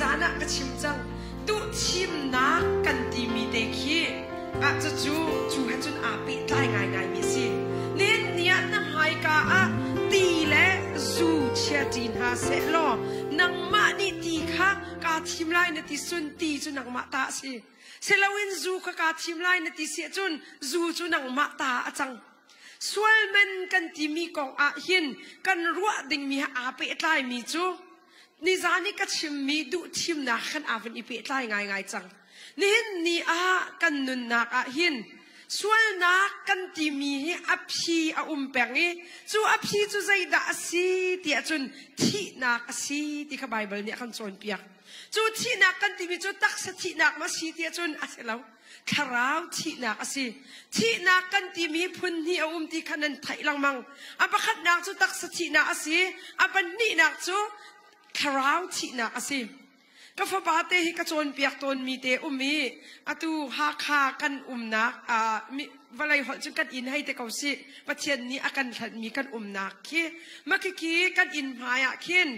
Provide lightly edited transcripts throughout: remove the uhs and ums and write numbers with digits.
zana ka chim chang tu chim na kan ti mi te khi a chu ha chun a pi tai ngai mi si nen nia na hai ka a ti le zu chia tin ha se lo nang ma ni ti kha ka thim lai na ti sun ti chu nang ma ta si selawin zu ka thim lai na ti se chun zu chu nang ma ta achang sual men kan ti mi kong a hin kan ruwa ding mi a pe tlai mi chu ni zani ka chim mi du chim na khan avan i pe tlai ngai chang nin ni a kan nun na a hin sual na kan ti mi hi a phi a peng hi chu a phi chu zai da si ti a chun thi na ka si ti ka bible ni kan chon piak chu thi na kan ti mi chu tak sa thi na ma si ti a chun a se lo kharau thi na ka si thi na kan ti mi phun hi a ti khanan thai lang mang a pakhat na chu tak sa thi na a si a ban ni na chu kharau thi na a si ka fa ba te hi ka chon piak ton mi te mi atu ha kha kan na mi valai hol chung kan in hai te kau si pathian ni akan thlat mi kan na khi ma ki kan in phaya khin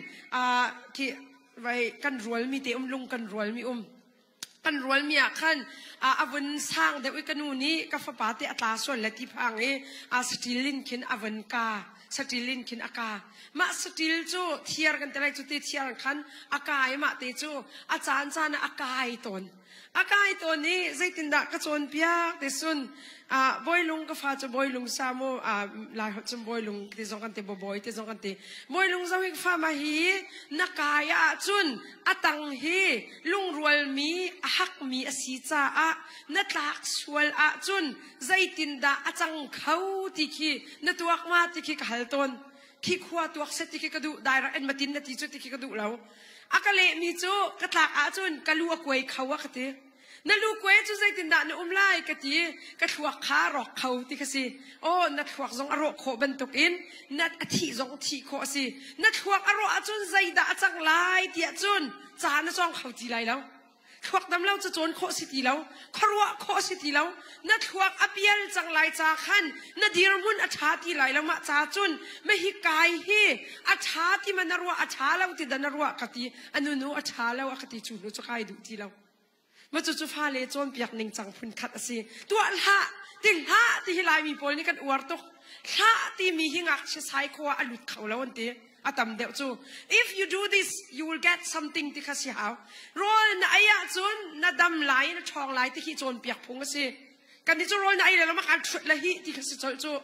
ki vai kan rual mi te lung kan rual mi kan rual mi khan avun sang de wi kanu ni ka fa ba te atla son la ti phang e stilin khin avun ka stilin khin aka ma stil chu thiar kan telai chu te thiar khan akai ma te chu achan chan akai ton ni zaitin da ka chon pia te sun boilung ka fa chu boilung samo lai hot chum boilung te zong kan te boy te zong kan te boilung zawi fa ma hi nakaya chun atang hi lung rual mi hak mi asi cha a natlak sual a chun zaitin da achang khau ti khi natuak ma ti khi ka halton khi khwa tuak se ti khi ka du daira en matin na ti chu ti khi ka du lo akale mi chu katlak a chun kalu koi khawa khate na lu kwe chu zai tin da na lai ka ti ka thuak kha rok khau ti ka si o na thuak zong aro kho ban tuk in na athi zong thi kho si na thuak aro a chun zai da achang lai ti a chun cha na zong khau ti lai lo thuak dam lo chu chon kho si ti lo kharwa kho si ti lo na thuak apial chang lai cha khan na dir mun a tha ti lai lo ma cha chun me hi kai hi a tha ti manarwa a tha lo ti danarwa ka ti anu nu a tha lo a ka ti chu nu chu kai du ti loมาจู่ๆฟ้าเล่จนเปียกหนึ่งจังพุ่นขัดสิตัวละติงฮะที่ฮิลายมีปอลนี่กันอวดตกละที่มีหิงักเชสไซโคอาลุดเขาแล้ววันเดียอาตมเดียวจู่ if you do this you will get something ที่ข้าเสียหาวรอน่ะไอ้ยาจนน่ะดำไหลน่ะชองไหลที่ขี้จนเปียกพุงสิกันที่จู่รอน่ะไอ้แล้วมาการชุดละหิที่ข้าเสียจู่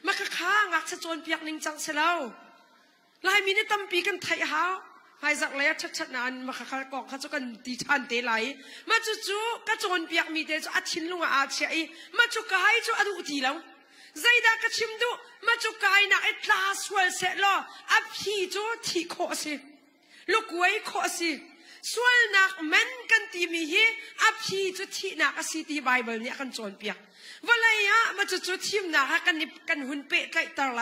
มาข้างักเชจนเปียกหนึ่งจังเสียแล้วลายมีนี่ตั้มปีกันไทยหาวหายจากเลยชัดๆนั้นมาข้ากองข้าจะกันตีชันเตไหลมาจู่ๆก็โจนเปียกมีเดจะอัดชินลุงอาเชียมาจู่กายจู่อดุตีแล้วใจดากระชิมดูมาจู่กายนักเอ็ดลาสเวลเสร็จแล้วอับฮีจู่ที่โคสิลูกไว้โคสิส่วนนักมันกันตีมีฮีอับฮีจู่ที่นักสิที่ไบเบิลเนี่ยกันโจนเปียกวันไรอะมาจู่ๆทีมนักกันนิบกันหุ่นเป๊ะไก่ตาไหล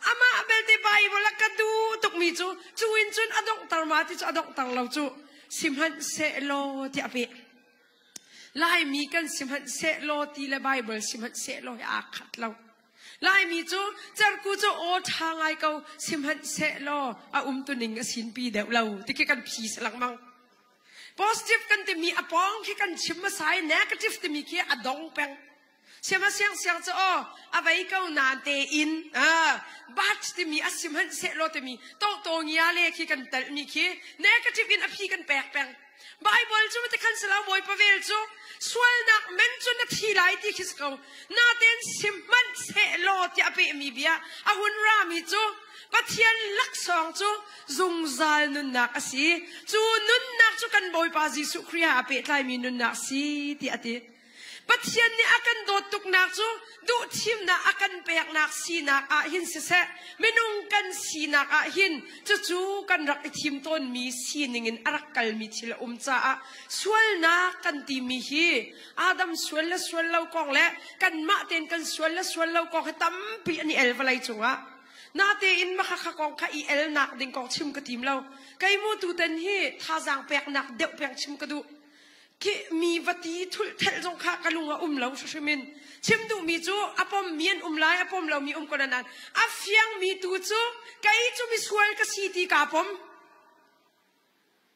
อามาเบลที่ไบเบิลกันดูตกมีจู่อินจุนอดงตามาที่จู่อดงตาเราจู่สิมหันเสโลที่อเปะไล่มีกันสิมหันเสโลที่ละไบเบิลสิมหันเสโลอาขัดเราไล่มีจู่จาร์กูจู่โอทางไอเขาสิมหันเสโลตัวหนึ่งสินปีเดียวเราที่กันพีสลังมัง positive กันที่มีอปองที่กันชิมมาใส่ negative ที่มีแค่อดงแปงเชื่อมาเสียงจะเอาไว้ก็นานเตอินบัดที่มีอาสิมหันเสโลที่มีต้องโตเงียเลยขี้กันแต่มีขี้ negative อินอภิกันแปลกแปลงไบเบิลจู่มันจะขันสลาวบอยประเวลจู่ส่วนนักเมนจู่นักทีไรที่คิดเขานาเต้นสิมหันเสโลที่อภิมีเบียอาหุ่นรามีจู่ปัทยันลักษองจู่จงใจนุนนักสิจู่นุนนักจู่กันบอยปาจิสุครีอาเปตไลมีนุนนักสิที่อดีปัทยันนี่อากันโดดตุกนักจู่ดูทีมนักอากันเปียกนักสีนักอาหินเสะไม่นุ่งกันสีนักอาหินจู่กันรักทีมต้นมีสีหนึ่งรักกันมีทิลจ้าส่วนนักกันตีมีฮีอาดัมส่วนละส่วนเรากองและกันมาเต้นกันส่วนละส่วนเรากองให้ตั้มปีอันนี้เอลฟ์อะไรจังวะนาเตอินมาข้ากองข้าอีเอลนักดึงกองชิมกระติมเราไก่มูตูเต้นฮีท่าจางเปียกนักเดี่ยวเปียกชิมกระดูที่มีวัตถุทุลเทลจงข้ากระลุงว่าเราชิมินชิมดูมีจู่อปอมเมียนไลอปอมเรามีคนนั้นอาเฟียงมีตูจู่ไก่จู่มีสวยกษีตีกับปอม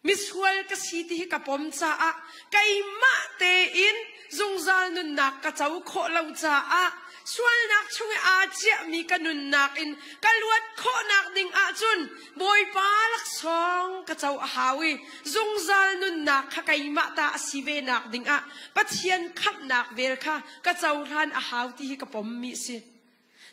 miswal kasiti kapom cha a kaima te in zungzal nun nak ka chau kho lo cha a swal nak chung a chia mi kanun nak in kaluat kho nak ding a chun boy palak song ka chau a hawi zungzal nun nak kha kaima ta asive nak ding a pathian khat nak vel kha ka chau ran a haw ti kapom mi si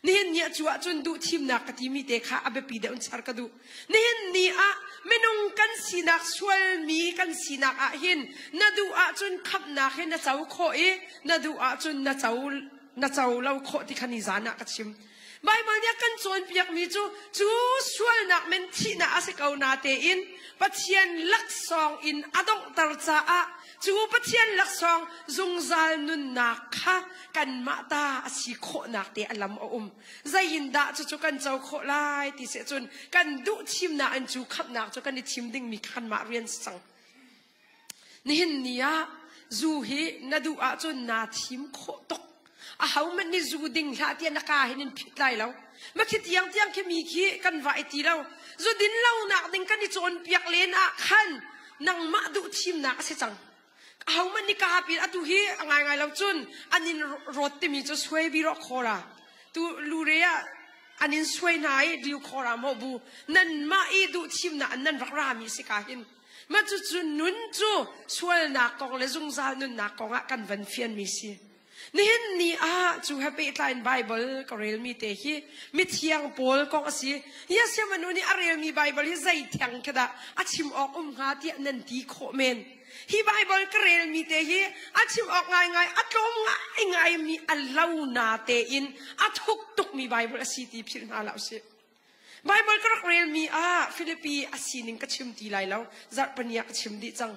nihin nia chua chun du thim nak ka ti mi te kha abe pi de un char ka du nihin ni a menung kan sinak swal mi kan sinak a hin na du a chun khap nak hin na chau kho e na du a chun na chau lau kho ti khani zana ka chim Bible nia kan chon piak mi chu swal nak men thi na ase kau na te in pathian lak song in adong tar cha a chu pathian lak song zungzal nun nak kha kan ma ta asi kho nak te alam o zain da chu kan chau kho lai ti se chun kan du thim na an chu khap nak chu kan ni thim ding mi khan ma rian sang nihin nia zu hi na du a chun na thim kho tok a hau man ni zu ding la ti na ka hin phit lai lo ma khit yang ke mi khi kan vai ti lo zu din lo nak ding kan ni chon piak len a khan nang ma du thim na se chang hau man ni ka pi atu hi angai lo chun anin rot ti mi chu swai bi ro khora tu lurea anin swai nai diu khora mo bu nan ma i du thim na nan rak ra mi se ka hin ma chu chu nun chu swal na kong le zung za nun na kong a kan van fian mi si nihin ni a chu happy line Bible ko rel mi te hi mi thiang pol kong asi ya sia manu ni arel mi Bible hi zai thiang kada a chim ok nga ti nan ti kho men hi Bible ko rel mi te hi a chim ok ngai atlom ngai mi allau na te in a thuk tuk mi Bible asi ti phir na la se Bible ko rel mi a Philippi asining ka chim ti lai lo zat pania ka chim di chang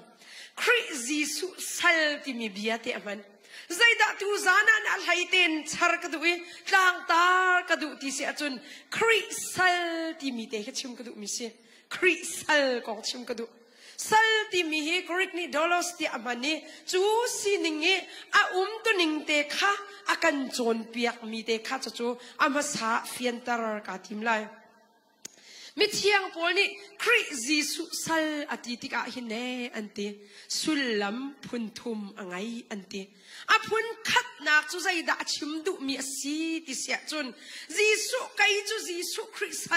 Christ Jesus sal ti mi bia te aman Zaida tu zana na alhaiten char ka duwi tlang tar ka du ti se achun krisal ti mi te ka chim ka du mi se krisal ko chim ka du sal ti mi hi correct ni dolos ti amani chu sininge a tu ning te kha akan chon piak mi te kha chu ama sa fiantar ka tim lai mi thiang pol ni Christ Jesus sal atitika hine ante sulam phunthum angai ante apun khat nak chu zai da chim du mi si ti sia chun Jisu kai chu Jisu Christ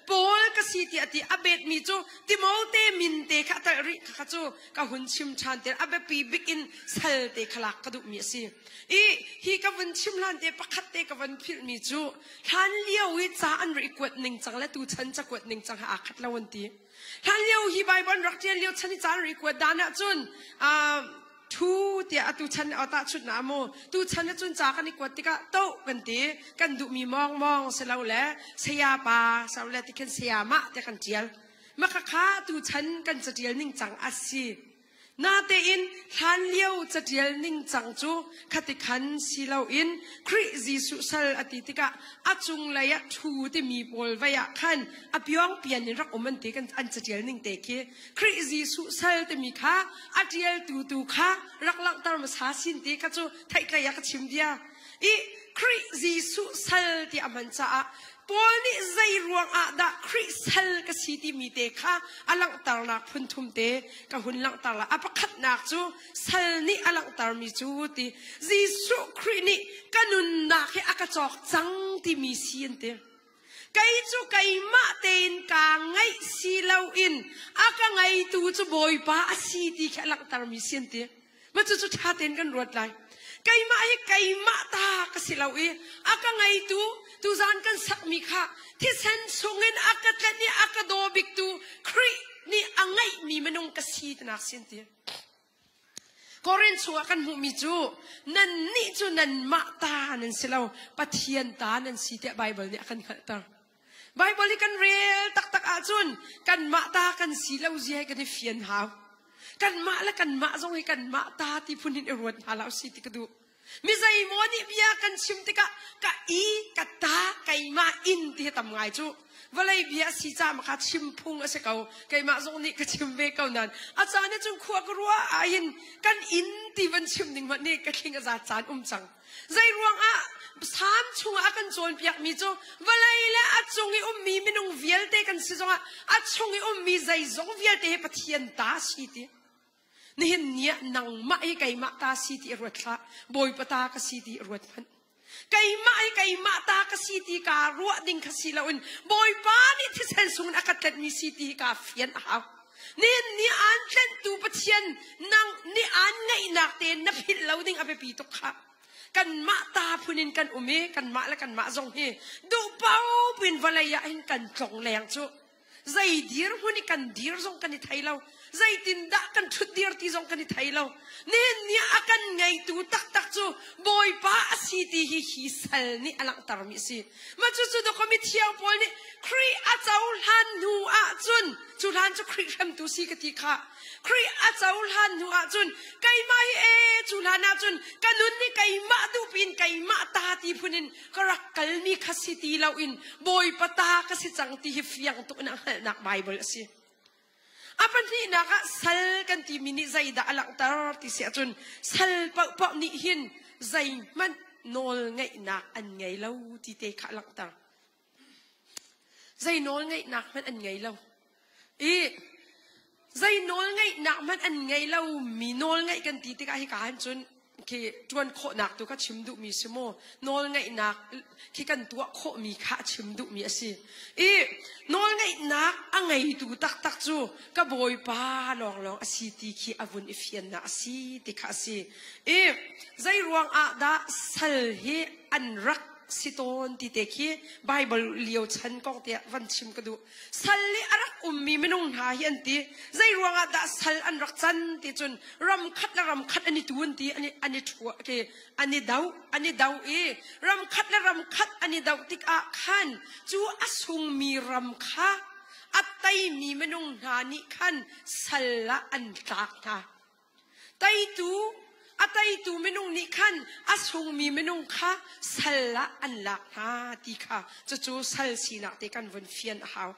pol ka si ti ati abet mi chu timote min te kha ta ri kha chu ka hun chim chan te abe pi big in sal te khalak ka du mi si hi ka van chim lan te pakhat te ka van phil mi chu than liao wi cha an ri kwat ning chang la tu chan cha kwat ning chang ha khat lawan ti than liao hi Bible rak tian liao chani chan ri kwat dana chun thu tia atu chan ata chut na mo tu chan chun cha kan ni kwat tika to kan ti kan du mi mong se lau le se ya pa sa le ti kan se ya ma te kan tial ma kha kha tu chan kan cha tial ning chang asi na te in han liao cha tial ning chang chu khati khan si lau in Christ Jesus sal atitika achung la ya thu te mi pol va ya khan apyong pian ni rak oman te kan an cha tial ning te ke Christ Jesus sal te mi kha atial tu kha rak lak tar ma sa sin te ka chu thai ka ya ka chim dia Christ Jesus sal ti aman cha pol ni zai ruang a da kristal ka siti mi te kha alang tar nak phun thum te ka hun lang tar la apakhat nak chu sal ni alang tar mi chu ti Jisu Christ ni kanun na khe akachok chang ti mi sin te kai chu kai ma ten ka ngai si lau in aka ngai tu chu boy pa asi ti kha lang tar mi sin te ma chu tha ten kan ruat lai kai ma ta ka si lau i aka ngai tu zan kan sak mi kha thi san sungin akatlat ni akadobik tu kri ni angai mi manung ka si na sin ti koren chu kan mu mi chu nan ni chu nan ma ta nan silau pathian ta nan si te Bible ni akan khaltar Bible ni kan real tak a chun kan ma ta kan silau ji hai kan fian haw kan ma zong hi kan ma ta ti punin erot halau si ti kadu mi zai mo ni bia kan chim ti ka i ka ta kai ma in ti tam ngai chu valai bia si cha ma kha chim phung ase kau kai ma zong ni ka chim ve kau nan a cha ne chung khuwa ka ruwa a in kan in ti van chim ning ma ne ka thing a za chan chang zai ruang a sam chung a kan chon piak mi chu valai la a chungi mi minung vialte kan si zonga a chungi mi zai zong vialte he pathian ta si ti ni hin nia nang ma hi kai ma ta si ti ruat kha boy pata ka si ti ruat phan kai ma ta ka si ti ka ruat ding kha si lawin boy pa ni thi sen sung akatat mi si ti ka fian ha ni an chen tu pathian nang ni an ngai nak te na phil loading ape pi to kha kan ma ta punin kan ume kan ma la kan ma zong he du pau pin valaya hin kan chong leng chu zai dir huni kan dir zong kan ni thailau zai tin da kan thut dir ti zong kan ni thailau ni akan ngai tu tak chu boy pa si ti hi sal ni alang tar mi si ma chu do komi thiang pol ni kri a chaul han nu a chun han chu kri ram tu si ka ti kha kri a chaul han nu a chun kai mai e chun han a chun kanun ni kai ma du pin kai ma ta ti phunin karak kal mi khasi ti lau in boy pata ka si chang ti hi fiang tu na bible si apan ni naka sal kan ti mini zai da alang tar ti se chun sal pa ni hin zai man nol ngai na an ngai lau ti te kha lang tar zai nol ngai na man an ngai lau zai nol ngai na man an ngai lau mi nol ngai kan ti te ka hi ka han chun ki tuan kho nak tu ka chim du mi simo nol ngai nak ki kan tua kho mi kha chim du mi asi nol ngai nak angai tu tak chu ka boy pa long asi ti ki avun ifian na asi ti kha asi zai ruang a da sal hi an rak siton ti te ki bible liu chan kong te van chim ka du sal li arak mi minung ha hian ti zai ruang a da sal an rak chan ti chun ram khat ani tuun ti ani thua ke ani dau ram khat ani dau tik a khan chu asung mi ram kha atai mi minung ha ni khan sal la an tak ta tai tu minung ni khan asung mi minung kha salla an lak ha ti kha chu sal si na te kan von fian haw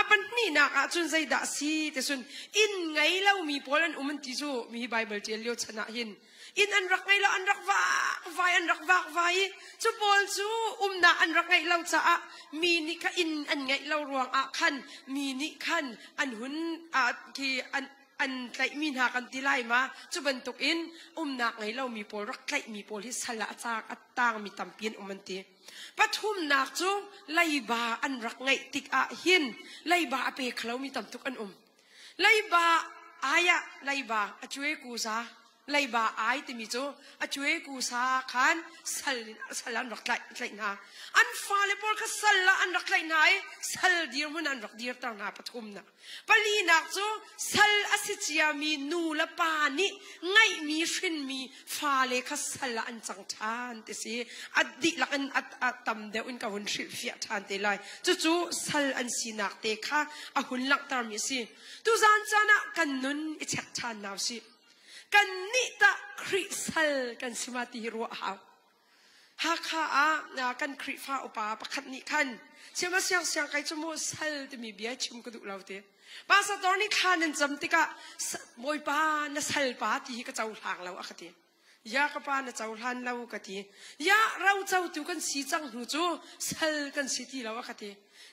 apan ni na ka chun zai da si te sun in ngai lau mi polan ti chu mi bible te lio chana hin in an rak ngai lau an rak vai chu pol chu na an rak ngai lau cha a mi ni ka in an ngai lau ruang a khan mi ni khan an hun a ki an tlai min ha kan tilai ma chu ban tuk in na ngai lau mi pol rak tlai mi pol hi sala chak atang mi tampien ti pathum nak chu laiba an rak ngai tik a hin laiba ape khlo mi tam tuk an laiba aya laiba achue ku sa laiba ai ti mi chu achue ku sa khan salan rak tlai na an fale pol ka sala an rak tlai nai sal dir mun an rak dir tang na pathum na pali nak chu sal asichia mi nu la pa ni ngai mi hrin mi fale ka sala an chang than te si addi lak an atam de un ka hun thil fia than te lai chu sal an sinak te kha a hun lak tar mi si tu zan chana kan nun I chak than naw si kan ni ta krisal kan simati ro ha kha a kan kri fa upa pakhat ni khan chema siang kai chu mo sal te mi bia chim ko du laute ba sa tor ni khan an cham tika moi pa na sal pa ti ka chau hlang lo akhati ya ka pa na chau hlan lo ka ti ya rau chau tu kan si chang hu chu sal kan si ti lo akhati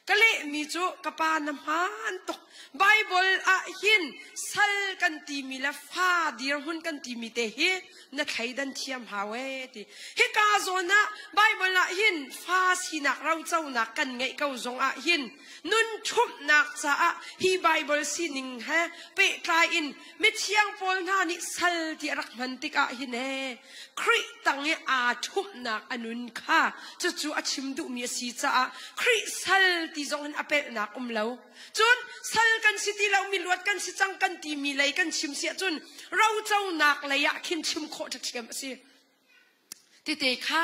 kale mi chu ka pa nam han to bible a hin sal kan ti mi la fa dir hun kan ti mi te hi na thaidan thiam hawe ti he ka zona bible a hin fa sinak rau chau na kan ngai kau zong a hin nun thup nak cha a hi bible sining ha pe try in mi thiang pol na ni sal ti rak man tik a hin he kri tang e a thup nak anun kha chu a chim du mi si cha a kri sal ti zong an apel nak lo chun sal kan siti lau mi luat kan si chang kan ti mi lai kan chim sia chun rau chau nak lai ya khin chim kho ta thiam si ti te kha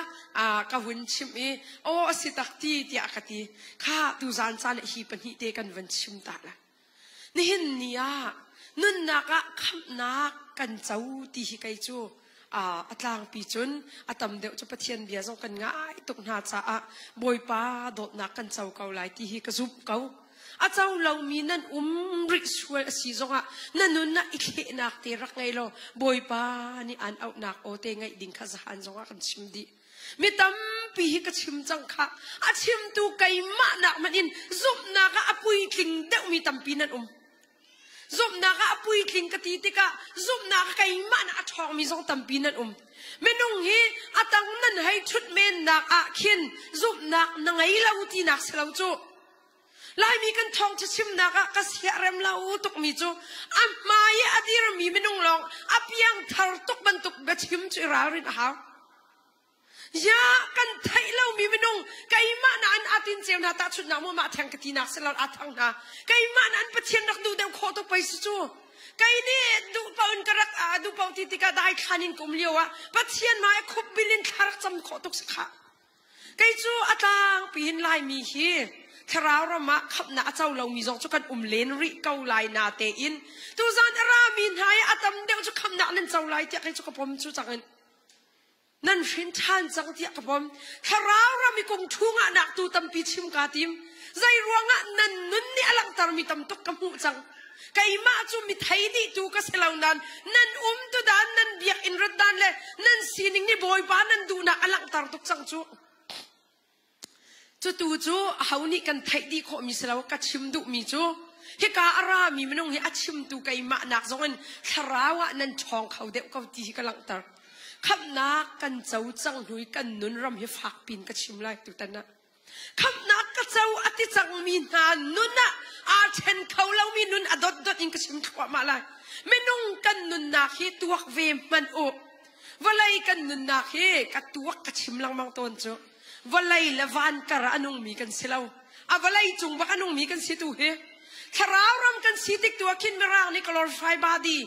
ka hun chim e o si tak ti akati kha tu zan chan hi pan hi te kan van chim ta la ni hin nia nun na ka kham na kan chau ti hi kai chu atlang pi chun atam deuh chu pathian bia zong kan ngai tuk na cha a boy pa dot na kan chau kau lai ti hi ka zup kau a chau lo mi nan ri sual si zonga nanun na ikhe nak te rak ngai lo boy pa ni an out nak o te ngai ding kha zahan zonga kan chimdi มีตั้มปีกระชิมจังค่ะอาชิมตูไก่มาหนักมันอินซุบนักอาปุยกิงเด็กมีตั้มปีนั่นซุบนักอาปุยกิงกติติกาซุบนักไก่มาหนักทองมีสองตั้มปีนั่นเมนุ่งฮีอาตังนั่นให้ชุดเมนนักอาคินซุบนักนังไงเราตีนักเสลาจูลายมีกันทองจะชิมนักกษยเริ่มเราตุกมีจูอันมาเยอดีรมีเมนุ่งลองอับยังทาร์ตุกบันตุกเบชิมจุรารินหายากันไทยเรามีเมนุ่งไก่มานันอาตินเจียวนาตาชุดน้ำมาแทงกตีนักเสลาอาทังนาไก่มานันปะเทียนนักดูเดวโคตกไปสิจูไก่นี่ดูเปล่าอินกระรักดูเปล่าที่ติกาได้ขานินกุมเลียวปะเทียนมาคุบบิลินคารักจำโคตกสักไก่จูอาตังปีนลายมีฮีคราวเรามาขับหน้าเจ้าเรามีจงจุกันเลนริเกาลายนาเตอินตูจานรามินหายอาตัมเดียวจุขับหน้านั่นเจ้าลายเจ้าใครจุกผมจุจังนั่นฟินทานจังเดียกับผมคราวเรามีกงทุ่งอ่ะนักตูตัมปีชิมกาติมใจรวงอ่ะนั่นนุ่นนี่อลังตารมีตัมตุกกำหูจังไก่มาจุมีไทยดีตูก็เสลานันนั่นตุดานนั่นเบียกอินรัดดานเลยนั่นซีนิงนี่บอยบ้านนั่นดูนักอลังตารตุกจังจูจูจูเฮานี่กันไทยดีขอมีเสลาวกัดชิมดุมีจูเฮกาอารามีมันงเฮอชิมตุไก่มาหนักจงอันคราวะนั่นช่องเขาเด็กเขาตีกันหลังตาขับนักกันเจ้าจังหุยกันนุนรำเฮฝากปีนกัดชิมไล่ตุตันนะขับนักกันเจ้าอติจังมีนานนุนนะอาเชนเขาเล่ามีนุนอดดอินกัดชิมขวามาเลยไม่นุ่งกันนุนนักเฮตัวเวมันโอบว่าไรกันนุนนักเฮกัดตัวกัดชิมลังมังต้นจูวันไล่ละวันกระอันงมีกันเสลาวันไล่จุงบักอันงมีกันสิตัวเฮคราวรำกันสิติกตัวคินร่างนี่ glorify body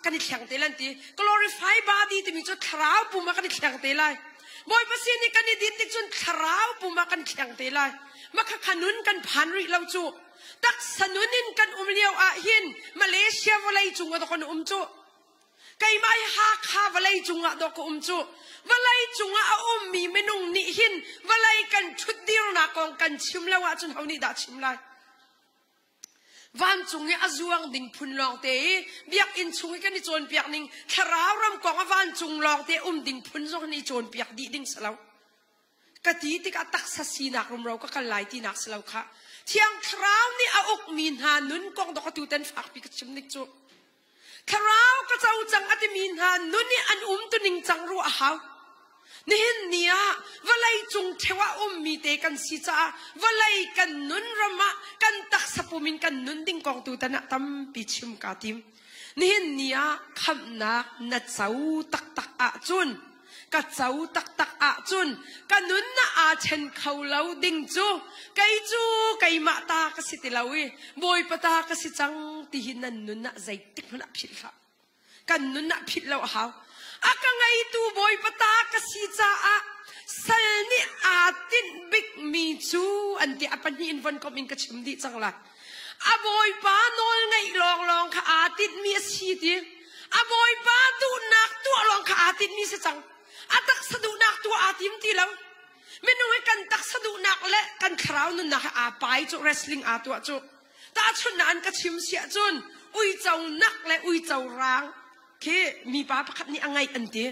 กันนี่แข็งเตลันตี glorify body ที่มีจุดคราวปุ่มกันนี่แข็งเตลัยบ่อยภาษีนี่กันนี่ดิติกจุดคราวปุ่มกันแข็งเตลัยมาขนุนกันพันริเราจูตักสนุนินกันเลียวหินมาเลเซียวันไล่จุงก็ต้องจูไก่ไม่หักข้าวันไล่จุงดอกจูวันไล่จุงมีเมนุ่งนิหินวันไล่กันชุดเดียวนักองกันชิมแล้วจนเขานี่ด่าชิมเลยวันจุงอาจวงดิ่งพุนลองเตะเบียกอินจุงกันนี่โจนเปียกนิ่งคราวรำกองวันจุงลองเตะดิ่งพุนจงนี่โจนเปียกดีดิ่งสลาวกะทิติกาตักสัสีนักรำเราก็กันไล่ที่นักสลาวค่ะเที่ยงคราวนี่อกมีนหานุนกองดอกตูเต็นฝากปีกชิมนิกจูคราวก็เจ้าจังอติมีนหานุนนี่อันตัวนิ่งจังรัวหาวนี่เห็นเนี่ยวันไล่จุงเทวะมีเตกันสิจ้าวันไล่กันนุนรำมะกันตักสปุมินกันนุนดิ่งกองตูตันตั้มปิชิมกาติมนี่เห็นเนี่ยคำนักนัดเจ้าตักอาจุนกัดเจ้าตักอาจุนกันนุนน่ะอาเชนเขาเล่าดิ่งจูไก่มาตากสิติลาวีบอยปตากสิจังตีหินนันนุนน่ะใจติกมันผิดค่ะกันนุนน่ะผิดแล้วหาวอากังไงตูบอยปตากสิจ้าสันนี่อาตินบิ๊กมีจูอันที่อปันหินวันก็มินกระชิมดีจังละบอยป้านอนไงลองค่ะอาตินมีสีดีบอยป้าดูนักตัวลองค่ะอาตินมีสิจังตักสะดุนักตัวอาติมตีแล้วไม่นุ่งกันตักสะดุนักและกันคราวนุนนักไปจูเรสลิงตัวจูตาชนนั้นกระชิมเสียจุนอุ้ยเจ้านักและอุ้ยเจ้าร้างเคมีป้าพักนี่ยังไงอันเดีย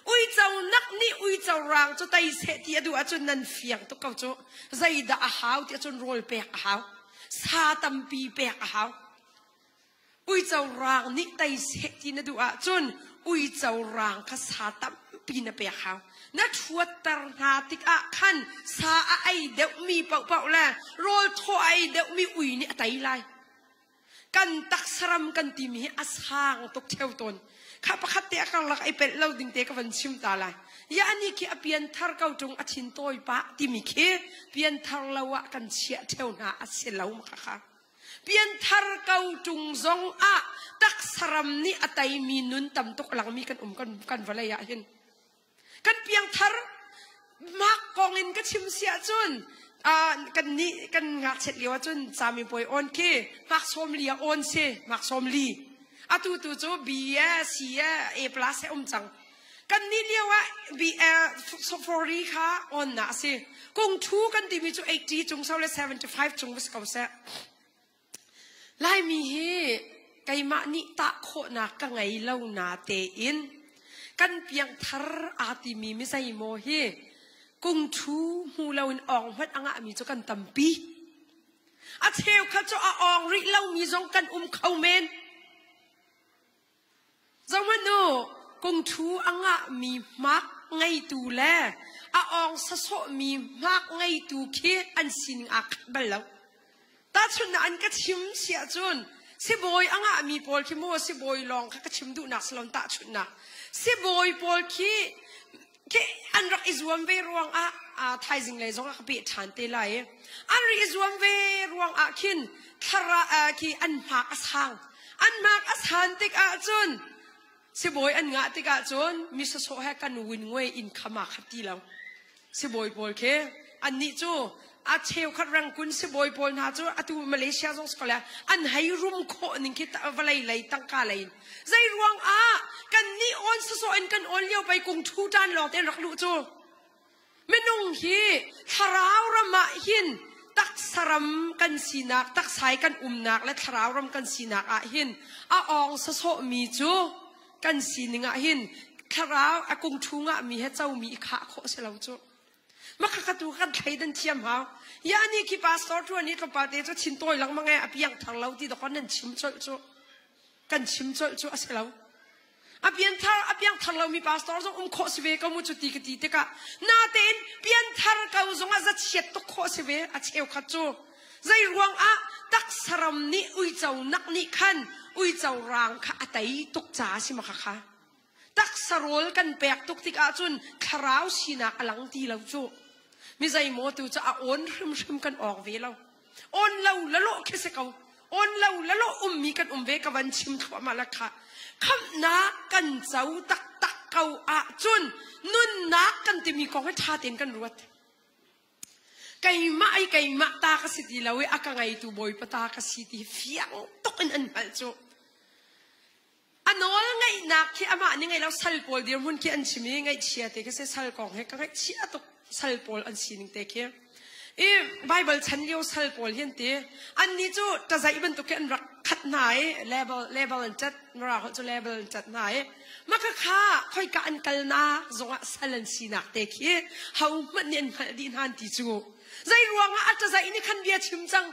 อุ้ยเจ้านักนี่อุ้ยเจ้าร่างจะไต่เสียที่ดูอาจนนั้นเฟียงตุกเขาจูใจด่าหาวที่จนโรยเปียกหาวซาตัมปีเปียกหาวอุ้ยเจ้าร่างนี่ไต่เสียที่ดูอาจนอุ้ยเจ้าร่างข้าซาตัมปีนเปียกหาวนัดทวดตรนาติกะขันซาไอเดวมีเป่าแลโรยทไอเดวมีอุ้ยนี่ไต่ไลกันตักสรำกันตีมีอาสางตกเที่ยวตนข้าประคัตเตะกันหลักไอเป็ดเล่าดิ่งเตะกันวันชิมตาลายยานี่คือเปลี่ยนทาร์เก้าจงอาชินโต้ยปะที่มีคือเปลี่ยนทาร์ละวะกันเสียเที่ยวหน้าอาเซลาวมาค่ะเปลี่ยนทาร์เก้าจงซงตักสรำนี่อัตยมีนุนตำตกหลังมีกันกันวันละยาเห็นกันเปลี่ยนทาร์มักกองเงินก็ชิมเสียจนกันนี่กันงัดเสร็จเลี้ยวจนสามีป่วยอ่อนเคมักสมลีอ่อนเสมักสมลีตูจูบีเอซีเอพลัสจังกันนี่เรียกว่าบีเอฟอรีค่ะอ่อนนะสิกงทูกันที่มีจู80จงเศร้าเลย75จงวิสเกาเสไล่มีเฮไก่มานี่ตะโคนักกังไงเล่านาเตอิน กันเพียงทาร์อาติมีไม่ใช่โมเฮกุงทูมูลาวินอองพัดอ่างมีจกันตัมปีอาเทวข้าจะอองริเล่ามีจงกันเขาเมนจงมันโนกุงทูอ่างมีมักไงตูแลอองสะโสมีมักไงตูเคียอันสินอักบัลลาตาชุนอันก็ชิมเสียจนสิบอยอ่างมีพอลคิโมสิบอยลองข้าก็ชิมดูนักสลอนตาชุนนะสิบอยพอลคีอันรักอิจวมเวรวงไทยจริงเลยจงอาเปิดฐานเตลัยอันรักอิจวมเวรวงคินทาระคีอันมากอัศหังอันมากอัศหันติกจนสิบอยอันงะติกจนมิสโซให้กันวินเวอินขมาขัดตีเราสิบอยพอลเคอันนี้จูอาเชลขัดรังกุนสิบอยพอลนาจูอาตูมาเลเซียจงสกอลอันให้รุมโคนิงคิดอะไรเลยตั้งกาเลยใจรวงกันนี่ออนสโซเอ็นกันออนเลี้ยวไปกรุงทูจานหลอกเต้นรักลุจูไม่นุ่งฮีทาราวรำมาหินตักสรมกันสีนักตักสายกันนักและทาราวรำกันสีนักหินอองสโซมีจูกันสีนิงหินทาราวกรุงทูมีให้เจ้ามีขาโคเสลาจูมาขัดตัวกันไทยดันเทียมหายานี่คีพาสตอร์ตัวนี้ก็ปาเตจะชินตัวหลังมังไงอภิยังทางเราที่ตะคนนั้นชิมโจโจกันชิมโจโจเสลาอภิยังทางเรามีพาสตอร์จงโคสเวก็มุจุตีกตีเตกะนาเตนเปียนทางเขาจงอาจจะเฉียดตกโคสเวอาเชียวขัดโจใจรวงตักสรมนี่อุยเจ้านักนี่ขันอุยเจ้ารางข้าไตตกจ่าสิมาค่ะตักสโรลกันแปกตกติกาจุนคราวสีนักหลังตีเราโจมิใจโมตูจะอ่อนริมกันออกเวลาอ่อนเราละโลคิสเขาอ่อนเราละโลมีกันเวกับวันชิมขวามาละค่ะคำนักกันเจ้าตักเขาจุนนุ่นนักกันที่มีกองให้ท่าเต้นกันรวดไก่มาตากสิทีเราเอกังไงตูบอยปตากสิทีเฟียงตกอันมาโจอันนั้นไงนักที่อามานี่ไงเราสัลปอลเดียร์หุ่นที่อันชิมีไงเชียร์เตก็เสียสัลกองให้กังไงเชียร์ตกสัลปอลอันสินเตะไบเบิลฉันเลี้ยวสัลปอลเห็นเตะอันนี้จู่จะใจมันตุกอันรักขัดไหนเลเบลจัดมาเราจะเลเบลจัดไหนมาค่าค่อยกันกันนะจงสัลสินักเตะเขามันเนียนมาดีนานที่จู่ใจรวงอาจจะใจนี่ขันเบียชิมจัง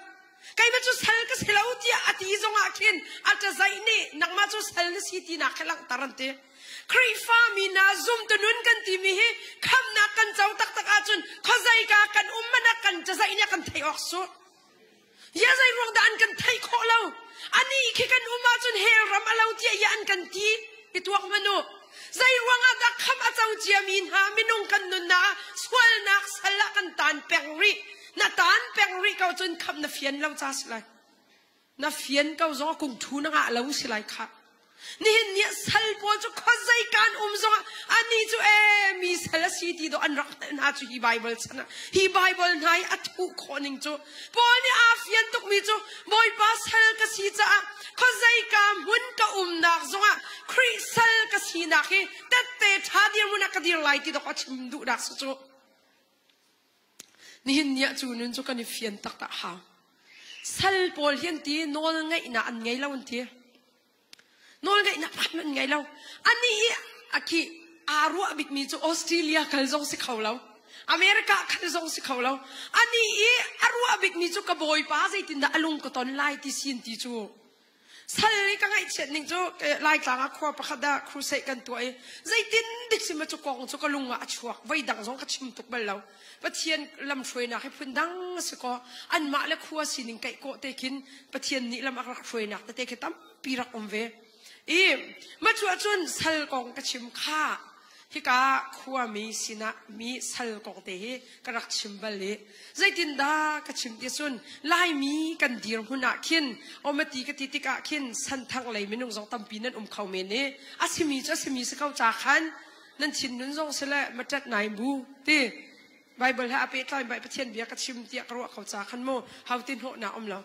ไก่มาจู่สัลก็เสลาที่อาทิจงอาคินอาจจะใจนี่นักมาจู่สัลนี่สิที่นักขลังตารันเตครีฟ้ามีนาซุ่มตนุนกันที่มีคำนักกันเจ้าตักอาจุนเขาใจกากันมันนักกันจะใจเนี่ยกันไทยออกสุดอย่าใจรวงด่านกันไทยโคเราอันนี้คิดกันมาจุนเฮรำเราที่ยันกันที่ไอตัวมนุษย์ใจรวงอาดักคำอาเจ้าเจียมินหาไม่นุ่งกันนุนนาสวลนักสละกันตานแปงรินาตานแปงริเขาจนคำนับเฟียนเราจ้าสิไลนับเฟียนเขาจงกุงทูนักเราสิไลค่ะนี่เนี่ยสัลปอจุข้าใจการจงอันนี้จูมีสัลสีที่doอันรักน่าจูฮีไบเบิลชนะฮีไบเบิลไหนอัดทุกคนนึงจูปอนี่อาฟิยันตุกมีจูบอยปัสสัลกสีจ้าข้าใจการหุ่นกับนักจงคริสสัลกสีนักเแต่ท่าเดียวมันนักเดียวไล่ที่doข้าชิมดูนักจูนี่เนี่ยจูนึงจูกันนี่ฟิยันตักตาหาสัลปอลเห็นที่นอนไงน่ะอันไงเล่าอันที่นอนไงนับมันไงเราอันนี้คีอารัวบิดมีจูออสเตรเลียขันจงสิเขาเราอเมริกาขันจงสิเขาเราอันนี้อารัวบิดมีจูกระบอยป้าใจตินดาอลุงก็ตอนไล่ที่สินที่จูสัลลิกังไอเช่นนึงจูไล่กลางขวบประคดาครูเซกันตัวใจตินดิสิมาจูกองจูกลุงอาชัวไว้ดังจงกัดชิมตุกเบลเราปะเทียนลำช่วยนักให้พื้นดังสกออันมาและครัวสินิงไก่โกเตคินปะเทียนนี้ลำอักช่วยนักแต่เตคิตั้มปีรักเวมาช่วยจนสัลกองกระชิมข้าฮิกาขัวมีสินะมีสัลกองเตะกระรักชิมบาลีใจตินดากระชิมเตจุนไล่มีกันดีรหุนักขินอมตีกติติกะขินสันทังไหลไม่นุ่งจงตั้มปีนั้นเขาเมเนอาสิมีจะสิมีสกาวจากขันนั่นชินนุ่งจงเสละมาจัดนายบูตีไบเบิลฮะอาเปตไลใบประเทศเบียกระชิมเตียกรัวเขาจากขันโมเฮาตินโหนาเรา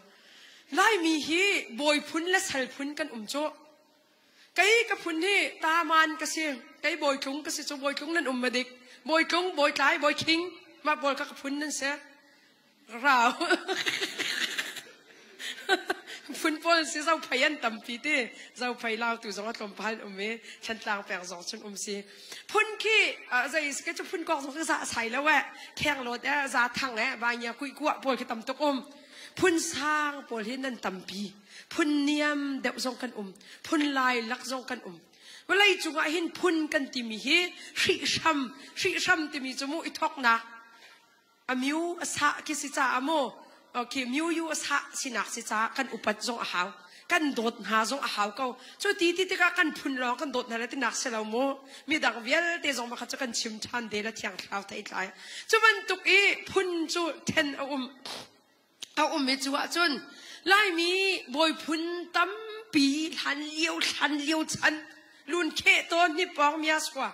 ไล่มีฮีบอยพุนและสัลพุนกันโจไก่กับพุนที่ตามันกระเสียไก่บอยคุ้งกระเสียจะบอยคุ้งนั่นมาเด็กบอยคุ้งบอยกลายบอยคิงมาบอยกับพุนนั่นเสียราวพุนปอ ลสิเจ้าพยันตั้มปีเต้เจ้าพยลาวตัวสองลมพันเมฉันต่างแปลงสองชุนสิพุ่นขี้ใจก็จะพุ่นกองสองก็จะใส่แล้วแหวะแข่งรถจะทางบางอย่างคุยกัวปวดขี้ตั้มตกพุ่นสร้างปวดที่นั่นตั้มปีพุ่นเนียมเด็กทรงกันพุ่นลายลักทรงกันเวลาจุงหินพุ่นกันติมีชีช้ำติมีจมูกอิทอกนักมิวสะกิสิจ้าโมโอเคมิวยูสะสินักสิจ้ากันอุปจงอาหาวกันโดดหาจงอาหาวเขาช่วยตีก็กันพุ่นร้องกันโดดนั่นแหละที่นักเสลาโมมีดังเวียลเตจงมาขัดกันชิมชันเดลเทียงข่าวไทยไทยจุมันตุกพุ่นจูเทนเอามิจูจนไล่มีบอยพุ่นตั้มปีทันเลี้ยวชันลุนเคต้นนี่ปองมีสกว่า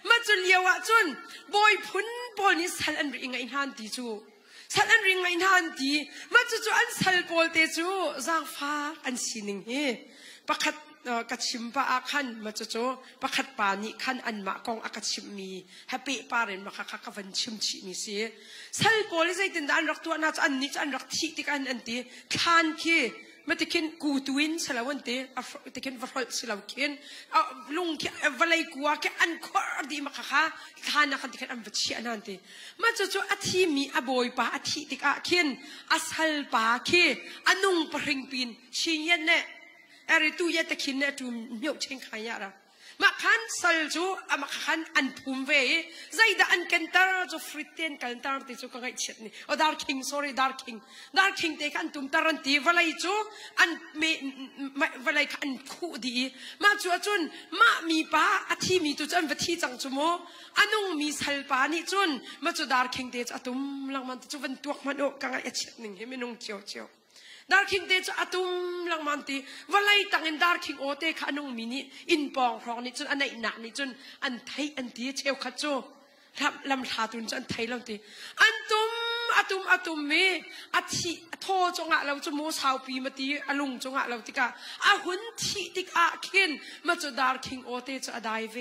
มาจนเลี้ยวจนบอยพุ่นบอลนี่สันอันริงไงฮันตีจูสันอันริงไงฮันตีมาจู่อันสัลบอลเตจูจางฟ้าอันสินิงปักขัดกัดชิมปะอาคันมาจู่ปักขัดปานิคันอันมากองอากัดชิมมีแฮปปี้ปาเรนมาคักวันชิมชีนี่สิสัลบอลใจตินดานรักตัวน่าจะอันนี้จะอันรักที่ติกันอันตีทานคีมาติกินกูทวินสลาวันเตะติกินวัลสลาวกินลุงที่วัลไลกัวที่อันคอร์ดีมาค่ะทานนักติกันอันวัชชีอันนั้นเตะมาจู่อาทิมีอบอยปะอาทิติกากินอาศัลปะคีอันนุ่งปริงปินชิญเน่อะไรตู้ยัดติกินเน่ตู้มีอยู่เชิงขายอะไรมาขันสัลจูมาขันอันพุ่มเว่ยใจด่าอันกันตาจูฟริตเตนกันตาติจูก็ไงเช็ดนี่ดาร์คิง sorry ดาร์คิงเตกันตุ่มตารันตีวัลไลจูอันไม่วัลไลอันคู่ดีมาจูจุนมามีป้าอาทิมีตุจันวัที่จังจูโมอันนุ่งมีสัลปานี่จุนมาจูดาร์คิงเตจตุ่มลังมันจูวันตัวมันโอกังไงเช็ดนี่ไม่นุ่งเจียวดาร์คิงเตจอาตุมลังมันตีวัลไลตั้งอินดาร์คิงโอเตขานุ่งมินิอินปองรองนี่จนอันไหนหนักนี่จนอันไทยอันตีเชียวขัดโจลำทาตุนจนไทยลำตีอันตุมเมอาทิโทจงอะเราจะโมสาวปีมาตีอลุงจงอะเราติกาอาหุนทีติกาเขียนมาจดาร์คิงโอเตจะอได้เว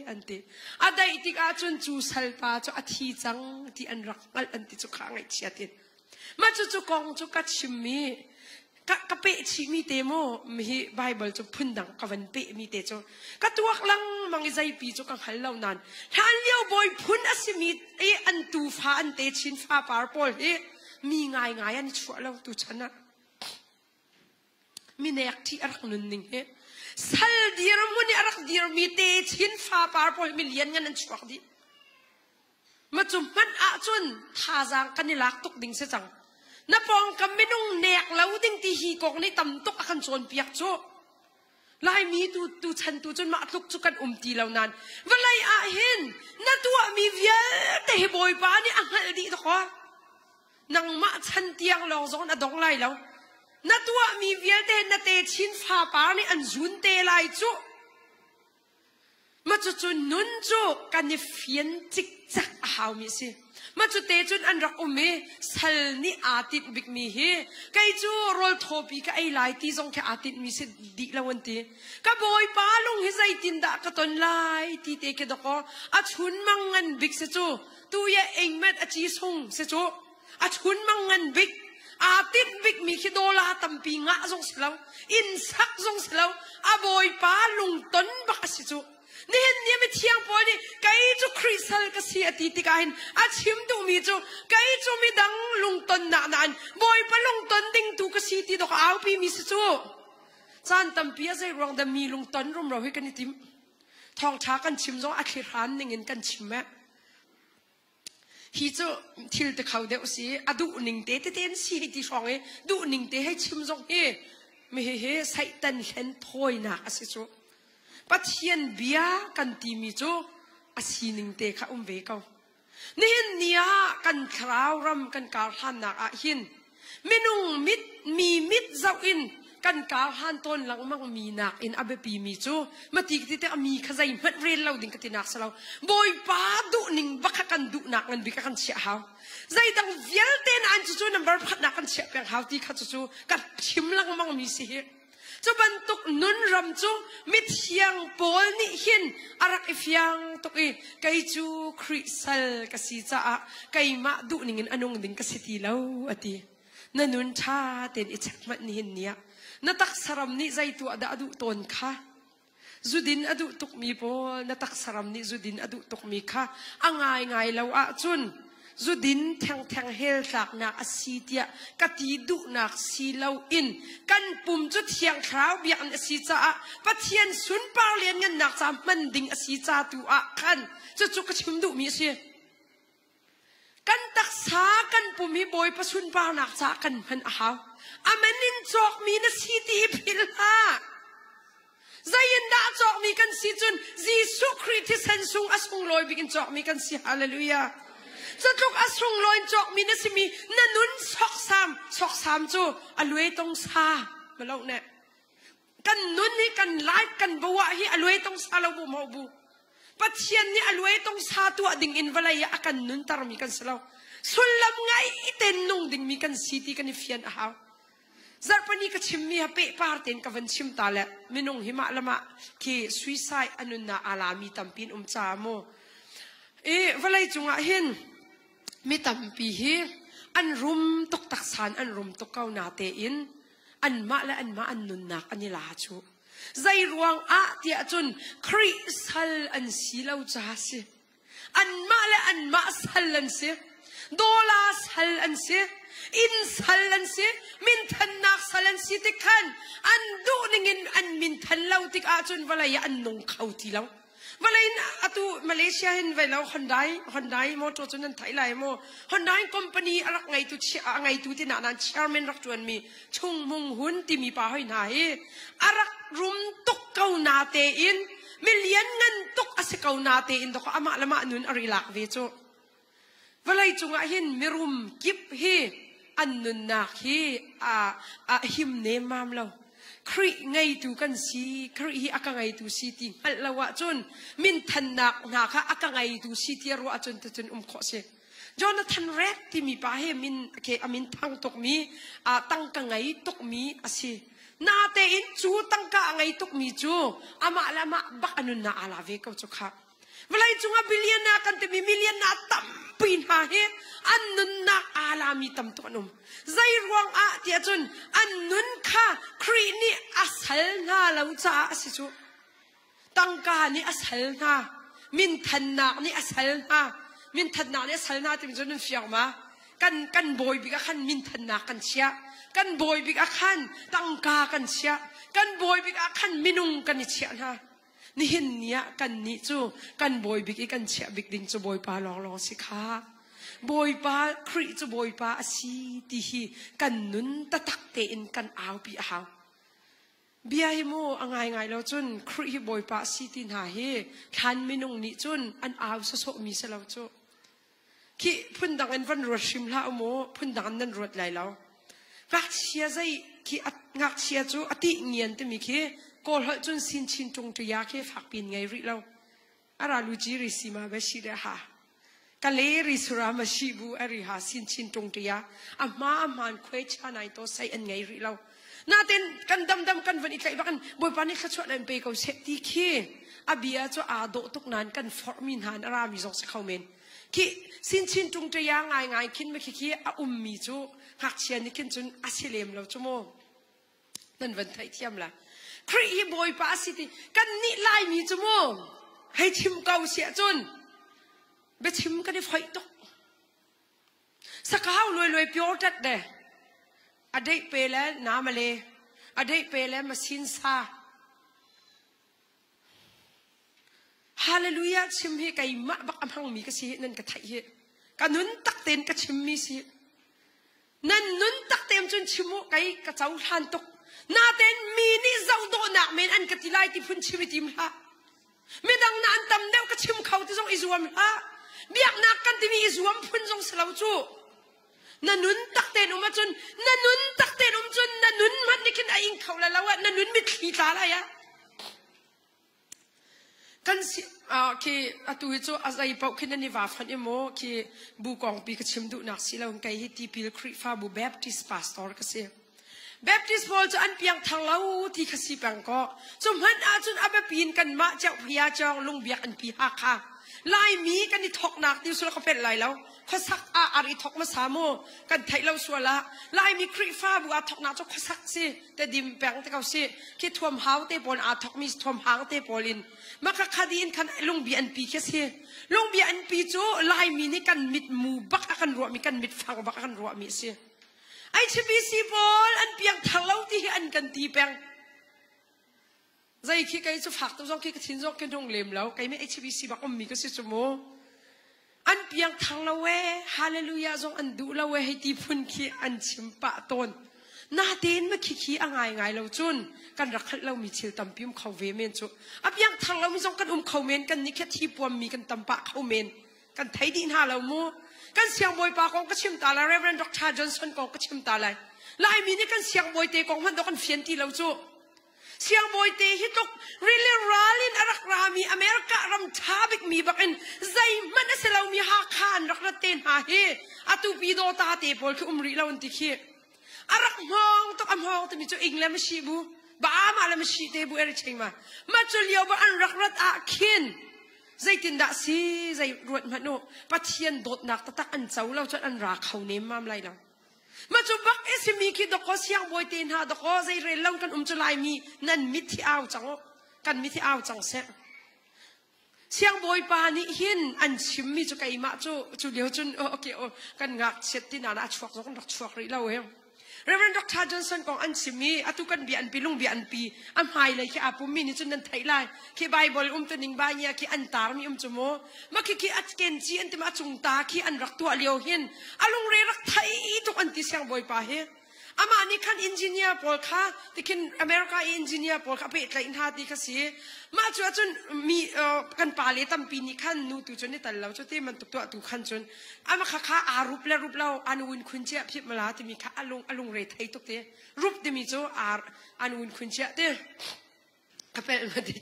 อันตีอได้ติกาจนจูสัลปาจะอาทิจังที่อันรักอันตีจะข้างไอเชียติมาจู่กองจุกัดชิมีกะเปชิมีเตโมมีไบเบิลจุพุ่นดังกวันเปมีเตจูกะตัวลังมังใจปีจุกังฮัลเลานันท่านเลี้ยวบอยพุ่นอสิมีอันตูฟ้าอันเตชินฟ้าปาร์ปอลมีง่ายอันชัวเราตูชนะมีเนกที่รักนุนนิ่งสัลดีรมุนีรักดีรมีเตชินฟ้าปาร์ปอลมีเลียนเงินอันชัวดีมาจุมันอาจุนท่าจางกันนี่ลักตุกดิ่งเสจังนับปองกับไม่นุ่งเนกแล้วดิ้งที่ฮีกองในตำตกอาคันโซนเปียกโจลายมีตูฉันตูจนมาทุกจุกันตีเหล่านั้นวันไรอาเห็นนัตัวมีเวียแต่บอยป้านี่อังหัลดีตะขอนังมาฉันเตียงเราสองนัดองไล่แล้วนัตัวมีเวียแต่นัเตชินฟ้าป้านี่อันจุนเตไล่โจมาจุนนุนโจกันเนี่ยเฟียนจิกจักหาวมีสิมาจุดเตจุนอันรักอุเมสัลนี่อาติดบิกมีเฮไกจูโรลโทปีก็ไอไลตีจงแค่อาติดมีสิดีละวันตีก็บอยป้าลงเฮใจตินดากตนไลตีเตกดก็อาชุนมังงันบิกเสจูตัวเองเม็ดอาจีซงเสจูอาชุนมังงันบิกอาติดบิกมีคิดโดลาตัมปีงะจงสลาวอินสักจงสลาวอาบอยป้าลงตนบักเสจูนี่เห็นเนี่ยไม่เที่ยงพอนี่ไก่จูคริสตัลก็เสียตีติกาเห็นอาชิมตูมีจูไก่จูมีดังลุงต้นนานบอยปะลุงต้นดิ่งตูก็เสียตีดอกเอาปีมีสิจูจานตั้มเปียใจรองดมีลุงต้นรวมเราให้กันนี่ติมทองช้ากันชิมจงอาคิรานนี่เงินกันชิมแม่ฮีจูทิลตะเขาเดียวสิอดูหนึ่งเตะเต้นสีให้ตีฟองดูหนึ่งเตะให้ชิมจงไม่เฮ้ใส่ตันเห็นถอยหนักสิจูปัจเจียนเบียกันตีมีจูอาศีนิงเตะข้าเวก้านี่เนี่ยกันคราวรำกันการหันนักอาหินไม่นุ่งมิดมีมิดเจ้าอินกันการหันต้นหลังมังมีนักอินอาเบปีมีจูมาตีกันที่มีขจายมัดเรียนเราดิ่งกันที่นักสลาวบอยป้าดุนิงบักกันดุนักกันบิกกันเชียหาวใจดังเวียลเตนอันจูนับบักนักกันเชียเปียงหาวที่ข้าจูกันชิมหลังมังมีสิจะบรรทุกนุนรำจูมิดยังปอลนี่หินอารักอิฟยังตุกไกจูคริสัลกสิจ้าไกมาดูนิ่งอันงดิ่งกสิตีแล้วอดี นันุนชาเต็นอิจฉามันนี่เนียนัตักสรมนี่ใจตัวอดุตนค่ะจุดินอดุตุกมีโพนัตักสรมนี่จุดินอดุตุกมีค่ะอ่างไงเราอาจุนจุดินแทงเฮลสักนักสีเตียกตีดุนักสีเหลาอินกันปุ่มจุดเทียงคราวเบียนสีจ้าปะเทียนสุนปาเลียนเงินนักจำมันดิ่งสีจ้าตัวขันจะจุกชิมดุมีเสียกันตักษากันปุ่มมีบอยปะสุนปานักจ้ากันมันอ้าวอามันนินจอกมีนสีตีพิลฮาใจยันดาจอกมีกันสีจุนจีสุคริติสันซุงอสุงลอยบิกินจอกมีกันสีฮาเลลูยาจะจุกอสุงลอยจอกมีนสิมีนันุนสอกสามจูอลวยตงซามาเล่าเนี่ยกันนุนนี่กันไลฟ์กันบัวฮีอลวยตงซาเราบุมาบุปัจเจียนนี่อลวยตงซาตัวดิ่งอินวลายอากันนุนตารมีกันสลาวสุลลัมไงเต็นนุ่งดิ่งมีกันสีตีกันฟิยันอ้าวจัดปนิกชิมมีฮะเป๊ะปาร์เต็นกับวันชิมตาเละมินงหิมะละมะที่สวิสัยอนุนาอาลามีตัมปินจาโมวลัยจุงอาหินมีตัมปีฮีอันรุมตกตักสานอันรุมตกเกานาเตอินอันมะและอันมะอันนุนนักอันนี้ลาจูใจรวงอาเตียจุนคริสัลอันสีเลาจ้าสิอันมะและอันมะสัลอันสิดอลาสัลอันสิอินสัลลันสิมินทันนักสัลลันสิติขันอันดูนิงินอันมินทันเลาติกอาจุนวลัยอันนงเขาทีเลาวลัยนะอตุมาเลเซียเห็นไว้แล้วฮอนไดโมโตจุนันไทยไลโมฮอนไดคอมพานีอะไรไงตุเชียไงตุที่นั่นเชียร์แมนรักจวนมีชงมุงหุ่นที่มีป่าหอยนายอะไรรุมตุกเกานาเตอินมิเลียนเงินตุกอาศัยเกานาเตอินตกอามาละมานุนอริลักเวโจวลัยจุงอาหินมิรุมกิบฮีอันนุนนักฮีหิมเนมามเราครีไงตูกันสีครีฮีอักไงตูสีติฮัลละวะจนมินทันนักนักอักไงตูสีติรัวจนจนขอเสจนทันแรกที่มีป้าเฮมินเคอามินตั้งตกมีตั้งกังไงตกมีอาศัยนาเตอินจูตั้งกังไงตกมีจูอามาละมาบักอนุนาอาลาเวกจุกะเวลาจุงบิลเลียนากันที่มีมิลเลียนาตั้มปีนหาเฮอันนุนนักอาลามีตั้มตัวนุ่มใจรวงอาเตียจุนอันนุนข้าครีนี่อาศัยนาเราจ้าสิจูตั้งกานี่อาศัยนามินทันนานี่อาศัยนามินทันนานี่อาศัยนาที่มันจะนุ่มเฟียงมากันบอยบิกขันมินทันนากันเชียกันบอยบิกขันตั้งกากันเชียกันบอยบิกขันมินุงกันเชียนะนี่เห็นเนี่ยกันนี่จูกันบอยบิกกันเชียบิกดิ่งจูบอยปาลองสิค่ะบอยปาครีจูบอยปาสีตีฮีกันนุนตะตักเตอินกันเอาปีเอาเบียร์โมอ่างไงแล้วจุนครีบอยปาสีตินหาเฮขันมินุงนี่จุนอันเอาสะสมมีเสแล้วจูขี้พุ่นดังอันวันรถชิมละโมพุ่นดังนั้นรถไหลแล้วงักเชียใจขี้งักเชียจูอติเงียนแต่มีขี้ก็เหตุจนสินชินจงจะยาแค่ฝากปีนไงริเราอาราลูจีริสิมาเบชิเดฮากันเลริสุรามาชิบูอาริฮาสินชินจงจะยาอามันเควชาไนโตใส่อันไงริเราน่าเต้นกันดำกันวันอีกไกลบ้างบอยปานี่ขชวดอันเปย์เขาเซตีขี้อาเบียจะอาโดตุกนานกันฟอร์มินหานอารามิจงสักเขาเมนขี้สินชินจงจะยาง่ายคิดไม่ขี้อามีจูหักเชียนนี่คิดจนอาเซเลมเราชั่วโมงนั่นวันไทยเทียมละครีบอยปาสิติกันนี่ไล่มีจมูกให้ชิมเกาเสียจนไปชิมกันได้ไฟตกสักข้าวรวยเปียวจัดเด้อดีตเปแล้วน้ำมาเลยอดีตเปแล้วมาสินซาฮาเลลูยาชิมให้ไก่มะบักอำหังมีกระสีนั่นกระไทยกันนุนตักเต็นกระชิมมีสินั่นนุนตักเต็มจนชิมไก่กระเจ้าทานตกนาเต้นมีนี่เจ้าโดนักเมนอันกติไลที่พุ่นชีวิตทิมละไม่ดังนั้นตำเดียวก็ชิมเขาที่ทรงอิสวมละเบียกนักกันที่มีอิสวมพุ่นทรงสลาวจูนันนุนตักเต้นมาจนนันนุนตักเต้นจนนันนุนมันนี่ขึ้นไอ้อิงเขาแล้วว่านันนุนไม่ขีดอะไรอะกันสิคือตัวจูอาศัยปอกขึ้นนี่ว่าฟันเอโมคือบุกองปีกชิมดูนักสิเราไงฮิตที่พิลคริฟ้าบุเบปติสพาสตอร์ก็เสียเบปติสบอลจะอันเพียงทางเล่าที่ขสิปังก็สมหันอาจุนอาเบปีนกันมาเจ้าพยาจองลุงเบียกอันปีฮักค่ะลายมีกันนี่ทอกหนักที่สุดเขาเป็นไรแล้ว ข้อสักอาริทกมาสามโมกันไทยเราสวละลายมีคริฟ้าบัวทกนาจะข้อสักสิแต่ดิมแปงแต่เขาสิคิดทวมหาวเตปอนอาทกมีทวมหางเตปอลินมาคดีนคันลุงบีอันปีแค่สิลุงบีอันปีจูลายมีนี่กันมิดมูบักกันรัวมีกันมิดฟังบักกันรัวมีสิไอชีบีซีบอลอันเปียงทางเราที่อันกันตีแปงใจคิดไงจะฝากตัวจงคิดทิ้งจงคิดตรงเล่มแล้วไงไม่ไอชีบีซีบักมีก็สิสมออันเปียงทางเราเวฮาเลลูยาจงอันดูเราเวให้ตีพุ่นขี้อันชิมปะตนนาเดินมาขี้อ่างไงเราจุนกันรักเรามีเชิลตัมพิมเขาเวเมนจุอันเปียงทางเรามีจงกันเขาเมนกันนี่แค่ที่ปวมมีกันตัมปะเขาเมนกันไทยดินหาเราโมกันเสียงบอยปากองก็ชิมตาละเรเวนด็อกเตอร์จอห์นสันกองก็ชิมตาละลายมีนี่กันเสียงบอยเตะกองมันดอกกันเฟียนที่เราจุเสียงบอยเตะฮิตกริลลาลินอารักรามีอเมริการำท้าบิกมีบักอินใจมันเสเรามีฮักขานรักระเตนหาเฮอตูปีโดตาเตะบอลคือริเราอันติคีอารักมองตกมองแต่มีจุอิงเลมชีบูบ้ามาเลมชีเตบูเอริเชงมาจุเลียวบ้านรักระอาคินใจตินดาซีใจรวดมันโนปัทยันโดดนักตะตักอันเจ้าเราจนอันรักเขาเนมมามไรเรามาจุบักเอสมีคิดดอกเสียงบอยเตนหาดอกใจเรล่ากันจุลายมีนั่นมิที่เอาจังกันมิที่เอาจังเสียงบอยปานี่หินอันชิมมีจุกไอมาจุเดียวจุนโอเคกันงักเสร็จที่นาชวกเรากันรักชวกริเราเองเรเวนด็อกเตอร์จอห์นสันของอันชิมีอตุกันบีอันปีลุงบีอันปีอันหายเลยแค่อาปุ่มมีนี่จุนนั่นไทยไลแค่ไบเบิลตัวหนึ่งใบเนี่ยแค่อันตารมีจมูกมาแค่อัดเกนจีอันที่มาจุงตาแค่อันรักตัวเลียวหินอลุงเรรักไทยทุกอันที่เสียงบอยปาเฮอามานี่คันอินจิเนียร์พอลค่ะที่คันอเมริกาอินจิเนียร์พอลค่ะไปไกลอินทาดีค่ะสิมาจุนมีกันปาเลตัมปีนี่คันนูตุจุนนี่แต่เราจุดที่มันตัวตุคันจุนอามาค่ะอารูปเราอานุวินคุณเจ้าพิบมาลาที่มีค่ะอลุงเรไทยตุกเตรูปที่มีจูอานุวินคุณเจ้าเตก็เป็นมาดิ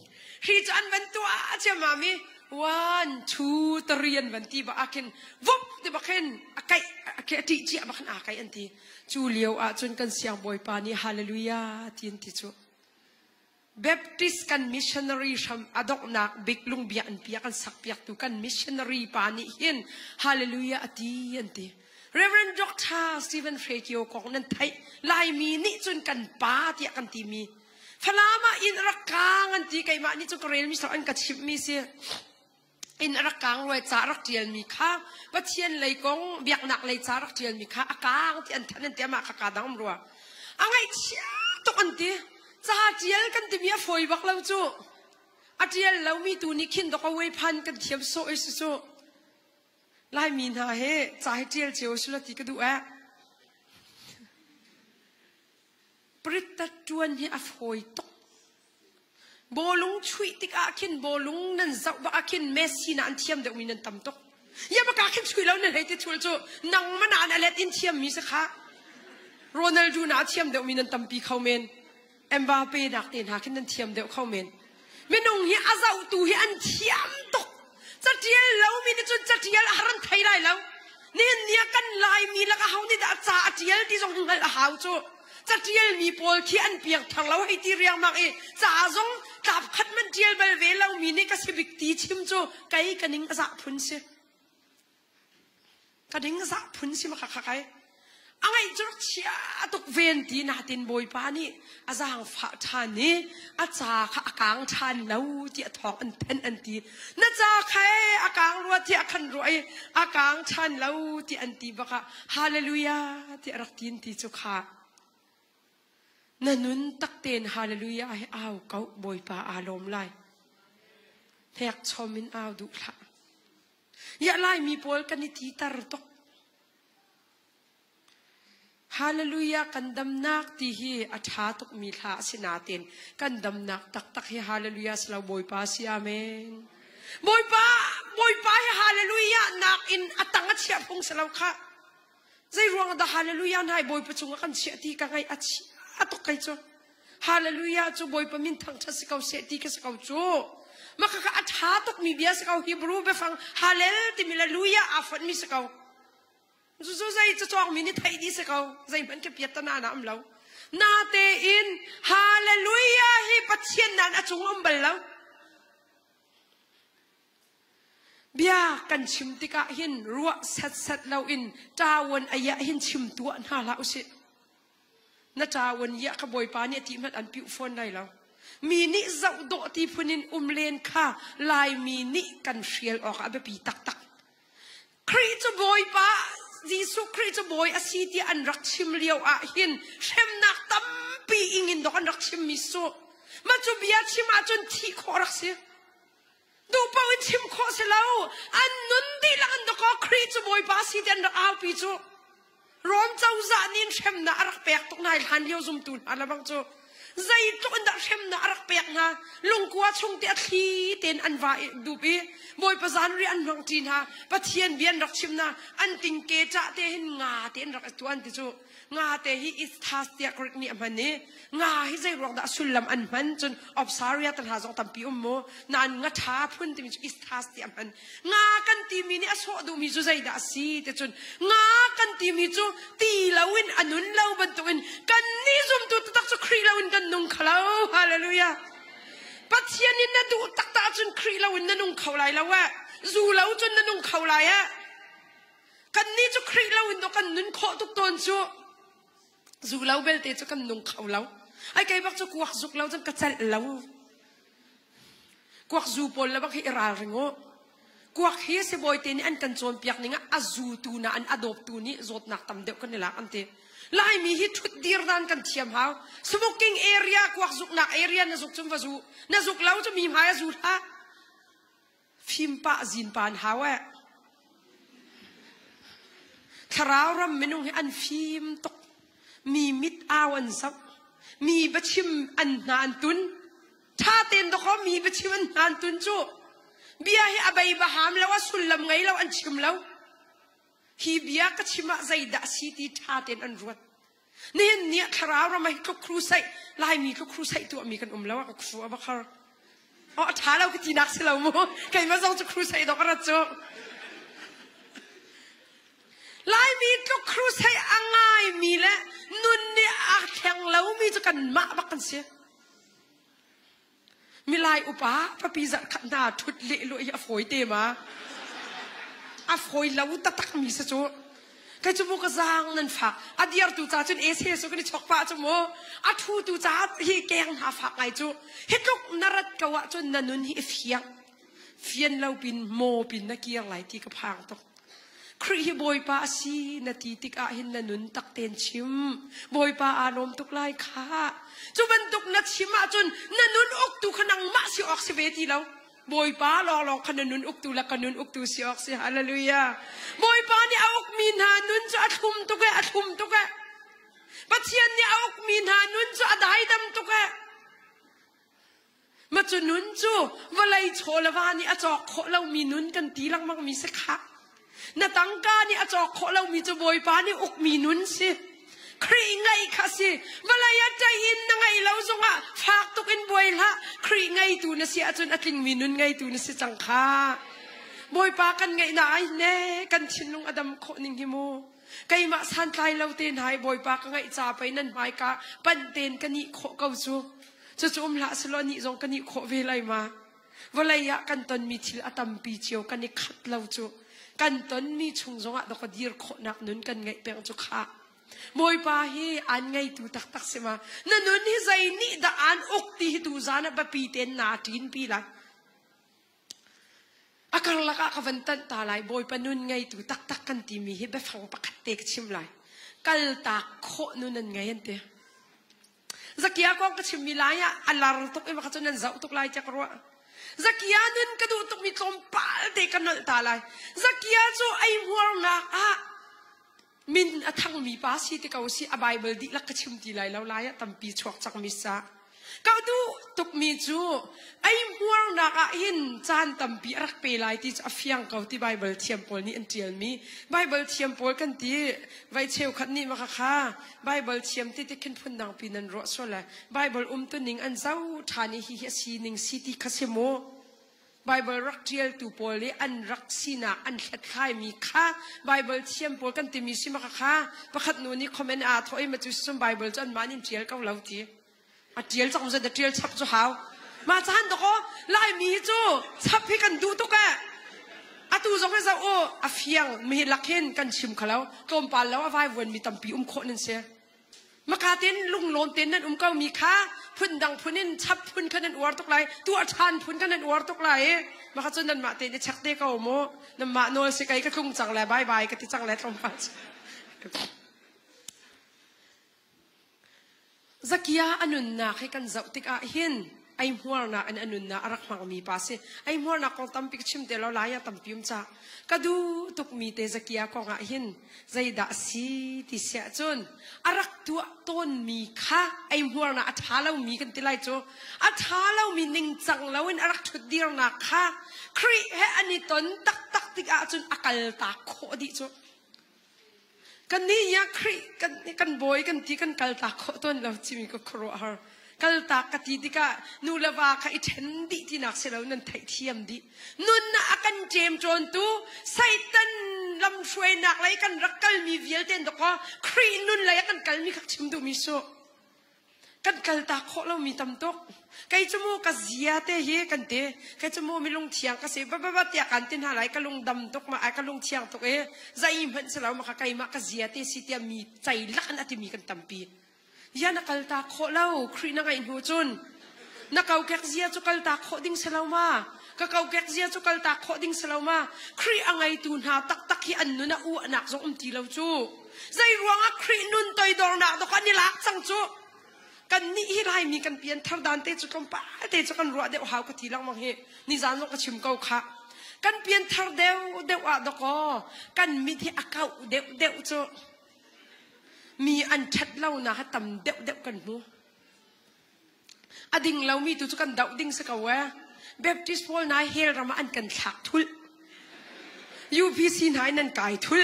ฮีจันเป็นตัวเจ้ามามี 1 2 3วันที่บ้ากินวุบที่บ้ากินอาที่จีบ้ากินอาไกอันที่จูเลียวจนกันเสียงบอยปานีฮาเลลูยาที่อันที่จูเบปติสกันมิชชันนารีชัมอดอกนักบิกลุงเบียนเปียกันสักเปียกตุกันมิชชันนารีปานีหินฮาเลลูยาที่อันที่เรเวนด็อกเตอร์สตีเวนเฟรกิโอของนั้นไทยลายมีนี่จนกันปาที่กันที่มีฟลามาอินรักกางอันที่ไก่มานี่จนกระเรนมิสอันกัดชิบมีเสียอินรักกางรวยจารักเจียนมีค่าวัดเชียนเลยกงเบียกหนักเลยจารักเจียนมีค่าอากางที่อันนั้นเตียมาขากาดังรัวอะไรเชี่ยตุกันที่จาเจียนกันที่มีฝอยบักเราจูอาเจียนเรามีตัวนี้ขินดอกเอาไว้พันกันเทียมโซ่ไอซูไล่มีนาเฮจาเจียนเจียวสุดที่ก็ดูปริตตจวนที่อฝอยตกบอลุงช่วยติกอาคินบอลุงนั่นจะว่าอาคินเมสซี่นั่นเทียมเดี๋ยวมีนั่นตำตกอย่ามาอาคินช่วยเราเนี่ยให้ที่ช่วยจูนังมันนานอะไรอินเทียมมีสักค่ะโรนัลดูน่าเทียมเดี๋ยวมีนั่นตำปีเขาเมนเอ็มบาเป้ดักเตียนหาคินนั่นเทียมเดี๋ยวเขาเมนไม่นงเฮียอาซาอุตูเฮียอันเทียมตกจะเทียนเรามีนี่จุดจะเทียนฮารันไทยได้แล้วเนี่ยกันลายมีแล้วก็เขานี่ด่าจ่าเทียนที่ส่งให้เขาจูจะเทียนมีปอลขี้อันเปียกทางเราให้ที่เรียงมากจ่าส่งจับขัดมันเจียลไปเวลามีนี่ก็สิบิกตีชิมโจไก่กันนิงอาซาพุนสิกันนิงอาซาพุนสิมาขักไก่อะไรจุดเชียตุกเวนตีนาตินบอยปานี่อาซาฝาทานนี่อาจาขากางทานแล้วที่ทองอันเพนอันตีน่าจะใครอากางรัวที่ขันรวยอากางทานแล้วที่อันตีบักฮาเลลูยาที่รักตีนที่จุกานันุนตักเตนฮาเลลูยาให้เอาเกาบอยปาอารมณ์ไล่แทกชอมินเอาดุละอย่าไล่มีปอลกันนิติตารตกฮาเลลูยากันดำนักที่ฮีอัฐาตุกมีลาสินาเตนกันดำนักตักให้ฮาเลลูยาสลาวบอยปาสิอาเมนบอยปาให้ฮาเลลูยานักอินอัตังอัจฉริยะพงสลาวค่ะใจรวงดาฮาเลลูยาให้บอยประจุงกันเสียที่กันไงอัจฉริตุกไก่จูฮาเลลูยาจูบอยปมินทั้งทัศกาวเสตีกสกาวจูมาค่ะอัฐาตุกมีเบียสกาวฮิบรูไปฟังฮาเลลติมิลลูยาอาฟันมิสกาวจูใจจะจองมินิไทยดีสกาวใจมันแค่เปียตนาหนามเรานาเตอินฮาเลลูยาฮิปัจเจียนนันอจุงอมเบลเรา เบียกันชิมติกะหินรัวเสร็จเราอินจาวันอายะหินชิมตัวน่าละอุสิน่าจาวันยะขบอยปาเนี่ยที่มันอันปิวฟอนได้แล้วมีนิเจ้าโดที่พูนินเลนค่ะลายมีนิกันเชียลออกอาเบปีตักตักครีจะบอยปาจีสุครีจะบอยอาศัยที่อันรักชิมเลียวอาหินเช่นนักตั้มปีอิงินดอกอันรักชิมมิโซมาจูเบียชิมอาจนที่ขอรักเสียดูเป้าอินชิมขอเสียแล้วอันนุนดีละกันดอกครีจะบอยปาอาศัยที่อันรักอาปีจูร้อนเจ้าจานินเช่นนักรักแปลกตรงไหนหันเลี้ยวซุ่มตุนอะไรบางจูใจตัวอันดับเช่นนักรักเปียกนะลงกัวชงเตะทีเต็นอันว่าดูปีบอยประสานเรียนบางทีนะปะเทียนเบียนรักชิมนะอันติงเกจ่าเตหินงาเตนรักตัวอันที่จูงาเตหิอิสทัสเตียกริกนี่มันนี่งาให้ใจรองดัสุลลัมอันมันจนอบสารีตันหาจงตั้มปีโมนันงาท้าพุ่นที่มีจูอิสทัสเตียมันงากันที่มีนี่อโศดูมีจูใจดัสีแต่จนงากันที่มีจูตีลาวินอันนุนลาบันตุวินกันนี่ซุ่มตัวตักจูครีลาวินกันนุ่งขลาวฮาเลลูยาปัจเจียนินนั่นดูตักตาจนครีลาวินนั่นนุ่งเขาไหลแล้ววะจูลาวจนนั่นนุ่งเขาไหลอะกันนี่จูครีลาวินตัวกันนุ่นขอตุกตนจูจูลาวเบลเตจูกันนุ่งเขาแล้วไอ้ใครบักจูกวักจุกแล้วจนกระเจาะแล้วกวักจูปนแล้วบักให้ราริงโอกวักเฮียเสบอยเตนี่อันกันโจมเปียกนี่งะอาจูตูนะอันอดอบตูนี่จดนักตำเดียวกันนี่ละอันเตลายมีฮิตุดีร์ดันกันเทียมหาวสโมกิ้งเอเรียกวักจุกนักเอเรียน่ะจุกจุ่มวาจูน่ะจุกแล้วจะมีหายจูท่าฟิมปะจินปานหาวะคราวรำเมนูให้อันฟิมตกมีมิดอาวันซับมีบัชิมอันนานตุนถ้าเต็นตกมีบัชิมอันนานตุนจูเบียให้อบายบหามแล้วว่าสุลลัมไงแล้วอันชิมแล้วฮีเบียก็ชิมะใจดักสีที่ท่าเต็นอันรวดเนี่ยคราวรำไม่ก็ครูใส่ลายมีก็ครูใส่ตัวมีกันแล้วว่าก็ครูอับคาร์อ๋อท้าเราก็จีนักสิเราโม่ใครมาส่งจะครูใส่ดอกกระโจลายมีก็ครูใส่อ่างไงมีและนุนเนี่ยอักแข็งแล้วมีจะกันมาบักกันเสียมีลายอุปาพระปีจัดขันหน้าทุดเละลุยอโฟยเตมาอโฟยแล้วตักมีสะโจใครจะมุกจางนั่นฝากอดียร์ตูจ่าจนเอเซสุกันชกป้าจมูอทูตูจ่าฮีแกงหาฝากไงจูเฮ็ดลูกนรัดกวะจนนันนุนฮีเฟียนเราปินโมปินนักเกียงไหลที่กระพังตกครีบอยป้าซีนาทีติกาหินนันนุนตักเต็นชิมบอยป้าอารมณ์ตุกไล่ค่ะจูบันตุกนัดชิมจนนันนุนอกตุขนังมาสิออกสิเวทีแล้วบอยป้าลองขนุนอกตุละขนุนอกตุสิออกสิฮาเลลูยาบอยป้านี่เอาอกมีนานุนจะอัดหุมตุกะปัจเจียนนี่เอาอกมีนานุนจะอัดไฮดำตุกะมาจนนุนจูวลัยโชลวานี่อาจอกโคเรามีนุนกันตีลังมักมีสักค่ะนาตังกานี่อาจอกโคเรามีจะบอยป้านี่อกมีนุนสิครีไงค่ะสิเวลาใจอินนังไงเราจงอ่ะฝากตุกินบอยละครีไงตูนสิอาจนอัดลิงมีนุนไงตูนสิจังค่ะบอยป้ากันไงนายเน่กันชินลงอดัมโคนิงฮิโมไก่มาสันไทยเราเต้นหายบอยป้ากันไงจ่าไปนั่นหมายกะปันเต้นกันนี่โคเกาจูจะจมละสลอนี่จงกันนี่โคเวลัยมาเวลายะกันตอนมีทิลอตัมปีเจียวกันนี่ขัดเราจูกันตอนมีชงจงอ่ะดอกดีร์โคนักนุนกันไงเปียงจุค่ะบอยป้าเฮอันไงตูตักเสมานั่นนุนนี่ใจนี่ด่านอกตีตูจานะบะปีเต็นนาจีนปีละอาการละก็วันตันตาลายบอยปนุนไงตูตักกันตีมีเฮแบบฟังปากเตกชิมลายกัลตาโคนุนันไงยันเตะสักยาก็กชิมมีลายอะอัลลาร์ตุกเอ็มขัดจนนั่นเจ้าตุกลายจักรวะสักยานุนกระดูตุกมีจอมปาเตกันนั่นตาลายสักยาจูไอหัวนักอะมินทั้งมีภาษีที่เขาสิอ Bible ดิลักชิมทีไรแล้วลายตั้มปีชวกจากมิสะเขาดูตุกมีจูไอหัวนักหินจานตั้มปีรักเปลายที่จะเฟียงเขาที่ Bible เทียมโพลนี่อันเดียลมี Bible เทียมโพลกันที่ไว้เชลขันนี่มาค่ะ Bible เทียมที่ขึ้นพุ่นดังปีนันรอดโซละ Bibleตัวหนิงอันเจ้าทานี่ฮิเฮซีหนิงซิตี้คาเซโมBible รักเจียลตูโพลีอันรักซีนาอันเล็ดข่ายมีค่า Bible เทียมโพลกันติมีสิมาค่ะประคัดนู้นนี่คอมเมนต์อาทอยมาจุดส่ง Bible จนมานินเจียลก็เล่าทีอาเจียลจังจะเจียลชับจู่หาวมาจานตัวก็ไล่มีจู่ชับให้กันดูตุกะ atu zong he za o afiang mi lakhen kan chim khalau tom pal law avai wen mi tampi kho nen se makaten lung lon ten nan kau mi kha phun dang phunin chap phun khanan war tok lai tu athan phun khanan war tok lai maka chon nan ma te ne chakte ka mo na ma nol se kai ka khung chang la bye bye ka ti chang la tom pa zakia anun na khai kan zau tik a hin ai muar na an anun na arak mang mi pa se ai muar na kong tampi chim te lo la ya tampium cha kadu tuk mi te zakia ko nga hin zaida si ti sia chun arak tu ton mi kha ai muar na athalau mi kan tilai cho athalau mi ning chang lawin arak thut dir na kha kri he ani ton tak tak tik a chun akal ta kho di cho kan ni ya kri kan boy kan ti kan kal ta kho ton lo chimi ko kro har kal ta ka ti ka nu lawa ka I then di ti nak se lo nan thai thiam di nun na akan jem chon tu saitan lam shwe nak lai kan rakal mi vial ten do ko kri nun lai kan kal mi khak chim du mi so kan kal ta kho lo mi tam tok kai chumo ka zia te he kan te kai chumo mi lung thiang ka se ba ba tia kan tin ha lai ka lung dam tok ma ai ka lung thiang tok e zai man se lo ma ka kai ma ka zia te si tia mi chai lan ati mi kan tampi ya nakal ta kho lau kri na ngai hu chun nakau kek zia chu kal ta kho ding selo ma ka kau kek zia chu kal ta kho ding selo ma kri angai tu na tak tak hi an nu na u anak zo ti lo chu zai ruanga kri nun toi dor na do kan ni lak chang chu kan ni hi lai mi kan pian thar dan te chu kom pa te chu kan ro de hau ka ti lang mang he ni zan zo ka chim kau kha kan pian thar deu a do ko kan mi thi akau deu chu mi an chat lau na ha tam deu kan mu ading lau mi tu chu kan dau ding sa ka wa baptist paul na hel rama an kan thak thul upc nai nan kai thul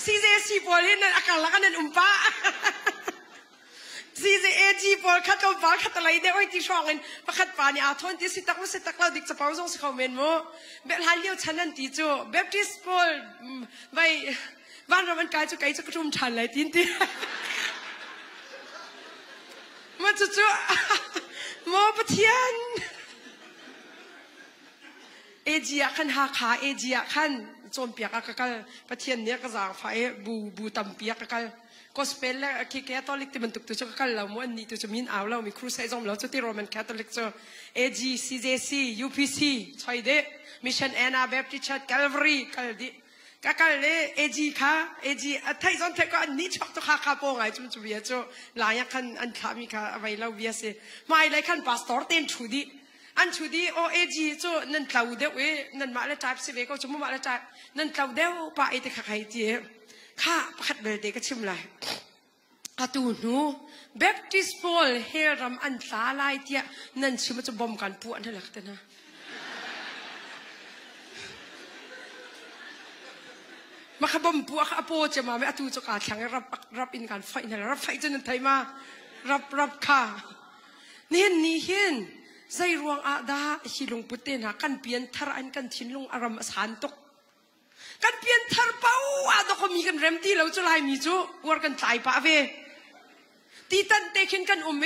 CJC paul hin nan akal la kan nan umpa CJAG paul khat ko ba khat lai de oi ti shong en pakhat pa ni a thon ti sitak lau dik chapau jong sa comment mo bel hal liu chanan ti chu baptist paul vai van raman kai chu tum than lai tin ti ma chu mo pathian ejia khan ha kha ejia khan chom pia ka kal pathian ne ka jang pha e bu tam pia ka kal gospel la ki catholic ti bantuk tu chu kal la mo ni tu chu min aw la mi crusade jom lo chu ti roman catholic chu AG CJC UPC choi de mission Anna Baptist Church Calvary kal di kakal le AG kha AG athai zon the ko ni chok to kha po ngai chum chu bia chu la ya khan an kha mi kha avai lo bia se mai lai khan pastor ten thu di an thu di o AG chu nan tlau de we nan ma le type se ve ko chu ma le type nan tlau de pa ai te kha khai ti kha pakhat bel de ka chim lai atu nu Baptist Paul heram an tla lai tia nan chim chu bom kan pu an lak te naมาขบมปัวข้าโปจะมาไม่อตูจะกาแข่งรับอินการไฟนั่นรับไฟจนไทยมารับค่ะนี่เห็นใจรวงอาดาฮิลงปุตเตนะกันเปลี่ยนทารอันกันทิ้งลงอารมณ์สานตกกันเปลี่ยนทารเป้าอาดก็มีกันเริ่มที่เราจะไล่มีจูวัวกันตายป่าเวตีตันเตคินกันอมเม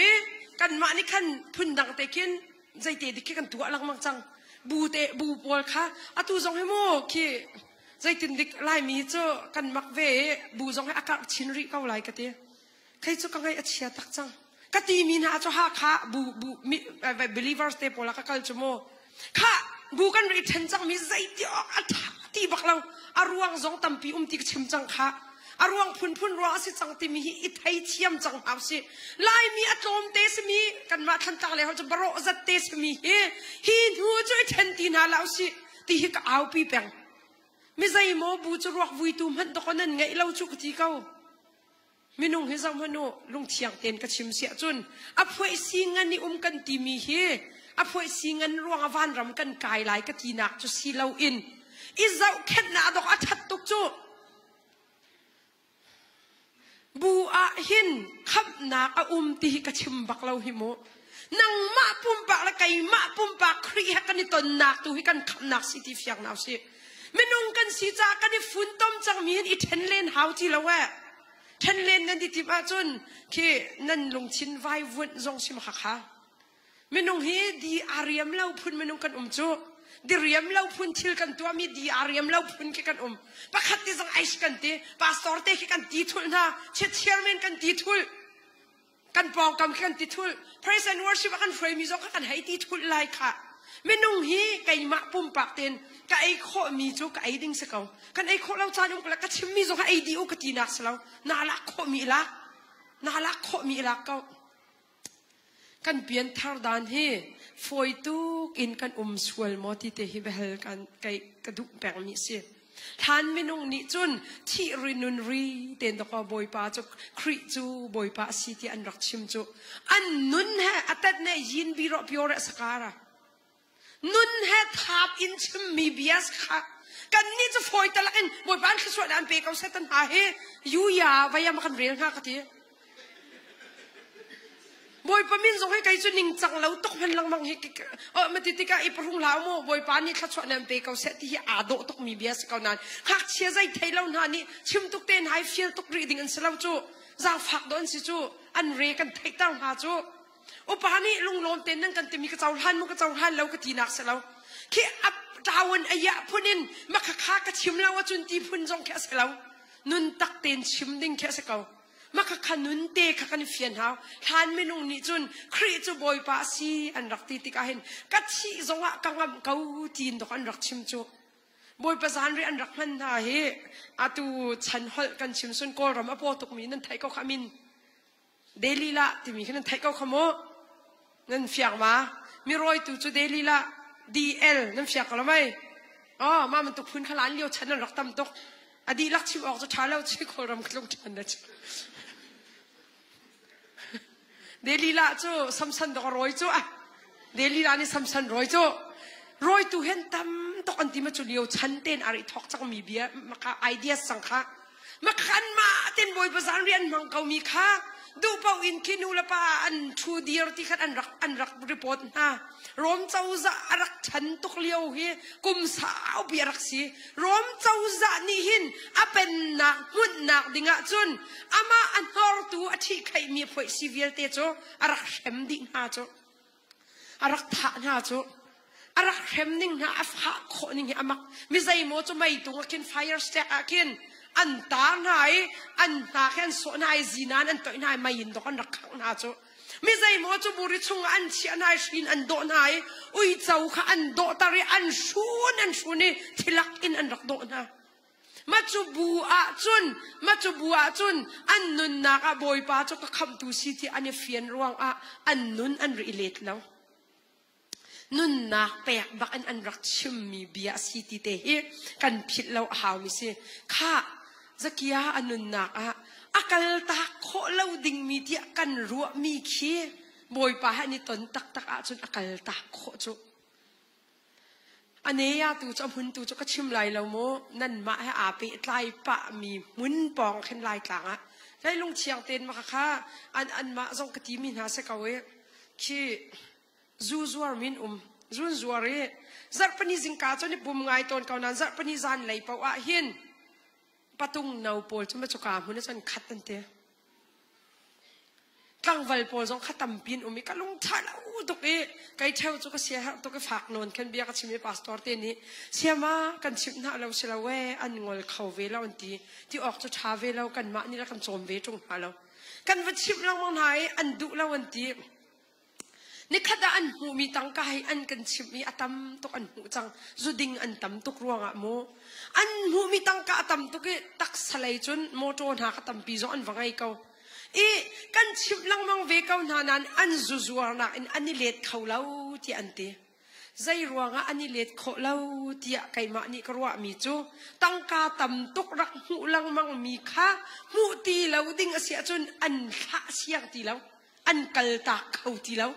กันมานี่ขันพุ่นดังเตคินใจเตดิคิกันตัวลังมังจังบูปอลค่ะอตูจงให้โมคีใจตินดิกไล่มีเจ้ากันมักเวบูจงให้อากาศชินริเกาไล่กันเตี้ยใครเจ้ากังไงอัจฉริยะตักจังกตีมีนะเจ้าฮะค่ะบูมีbelievers เตปอละก็คัลจโมค่ะบูกันริทันจังมีใจเดียวอัฐตีบักเราอารวงจงตั้มปีติกชิมจังค่ะอารวงพุ่นรัวสิจังตีมีอิทไอเทียมจังเอาสิไล่มีอัตโนมเตสมีกันมาทันตังเลยเขาจะบรอจัดเตสมีฮินหัวช่วยทันตีนาเราสิตีฮิกเอาปีแปงไม่ใช่โมบูจะรักวิตุมันตะคนนั้นไงเราชุกที่เขาไม่นุ่งให้ซ้ำมันโนลงเทียงเต็นกระชิมเสียจนอภัยสิงันนี่กันตีมีเฮอภัยสิงันรวงอวันรำกันกายไหลกตีนักจะสีเราอินอิเจ้าแค่หน้าดอกอัฐตุกจูบูอาหินขับนักตีกระชิมบักเราหิโมนังมาปุ่มปากละไก่มาปุ่มปากครีฮกันนี่ตนนักตัวให้กันขับนักสิที่เฟียงนาวสิไม่นุ่งกันสีจากกันนี่ฝุ่นต้มจังมีนอีเทนเลนหาวที่ละแวะเทนเลนนั่นที่มาจนคือนั่นลงชินไว้วุ่นจงชิมขักไม่นุ่งเฮดีอารียมเล่าพุ่นไม่นุ่งกันจู di riam lau pun til kan tua mi di ariam lau pun ke kan pakhat ti sang ais kan ti pastor te ke kan ti thul na chairman kan ti thul kan pong kam kan ti thul praise and worship kan frame mi zo kan hai ti thul lai kha menung hi kai ma pum pak ten ka ai kho mi chu ka ai ding sakau kan ai kho lau cha dong ka chim mi zo ka ai di o ka ti nak slau na la kho mi la kau kan pian thar dan hi foi tu in kan sual mo ti te hi behel kan kai kaduk pek mi si than menung ni chun thi rinun ri ten to ka boy pa chu khri chu boy pa si ti an rak chim chu an nun ha atat ne yin bi ro pure sakara nun ha thap in chim mi bias kha kan ni chu foi talakin boy ban khswa dan pe ka setan ha he yu ya vaya makan rel ha ka ti boy pamin zo kai chu ning chang lo tok han lang mang hi matitika iprung la mo boy pa ni thachwa nam pe ka set hi ado tok mi bias ka nan khak chia zai thailo na ni chim tuk ten hai feel tok reading an selaw chu za phak don si chu an re kan thek tang ha chu o pa ni lung lom ten nang kan ti mi ka chaw han mo ka chaw han lo ka ti nak selaw ki ap tawon aya punin makakha ka chim law chun ti phun jong kha selaw nun tak ten chim ding kha sekaw maka kanun te kakan fian hao han menung ni chun khri chu boy pa si an rak ti ti ka hen ka chi zonga kangam kau tin do kan rak chim chu boy pa zan ri an rak man ha he atu chan hol kan chim sun ko ram apo tuk mi nan thai ko khamin daily la ti mi kan thai ko khamo nan fiak ma mi roi tu chu daily la dl nan fiak la mai ma man tuk phun khalan lio chan rak tam tok adi lak chim ok chu thalo chi ko ram klong chan na chu Deli la chu samsan do roi chu Deli la ni samsan roi chu roi tu hen tam tok an ti ma chu lio chan ten ari thok chak mi bia maka idea sang kha makhan ma ten boy bazan rian mang kau mi kha du pau in kinu la pa an thu dir ti khat an rak report na rom chau za arak chan tok lio hi kum sao bi arak si rom chau za ni hin apen na hun nak dinga chun ama an hor tu athi khai mi phoi civil te cho arak hem ding ha cho arak tha na cho arak hem ning na afha kho ning amak mi zai mo cho mai tu kin fire stack akin an ta nai an ta khen so nai zinan an toi nai mai in do kan rak khang na cho mi zai mo chu buri chung an chi anai shin an do nai ui chau kha an do tari an shuni thilak in an rak do na machu bu a chun an nun na ka boy pa chu ka kham tu si ti an fian ruang an nun an relate law nun na pek bak an rak chim mi bia si ti te hi kan phit law haw mi si kha zakia anun na akal ta kho lo ding mi ti kan ru mi khi boy pa ha ni ton tak a chun akal ta kho chu aneya tu chom hun tu chu ka chim lai lo mo nan ma ha a pe tlai pa mi mun pong khen lai tlang lai lung chiang ten ma kha an ma zong ka ti min ha se ka we khi zu zuar min zun zuare zar pani jingka choni bum ngai ton ka nan zar pani zan lai pau a hin patung nau pol chuma choka huna chan khatan te tangwal pol jong khatam pin umi kalung thala u to ke kai theu chu ka sia ha to ke phak non khan bia ka chimi pastor te ni siama kan chim na lo sila we an ngol khau ve lo anti ti ok chu tha ve lo kan ma ni la kan chom ve chung ha lo kan va chim lang mang hai an du lo anti ni khada an hu mi tang kai an kan chim mi atam to an hu chang zuding an tam tuk ruanga mo an hu mi tang ka atam to ke tak salai chun mo to na ka tam pi zo an wangai ko kan chim lang mang ve ko na nan an zuzuar na in ani let khaulau ti ante zai ruanga ani let kholau ti kai ma ni karwa mi chu tang ka tam tuk rak hu lang mang mi kha mu ti lo ding asia chun an kha siang ti lo an kal ta khau ti lo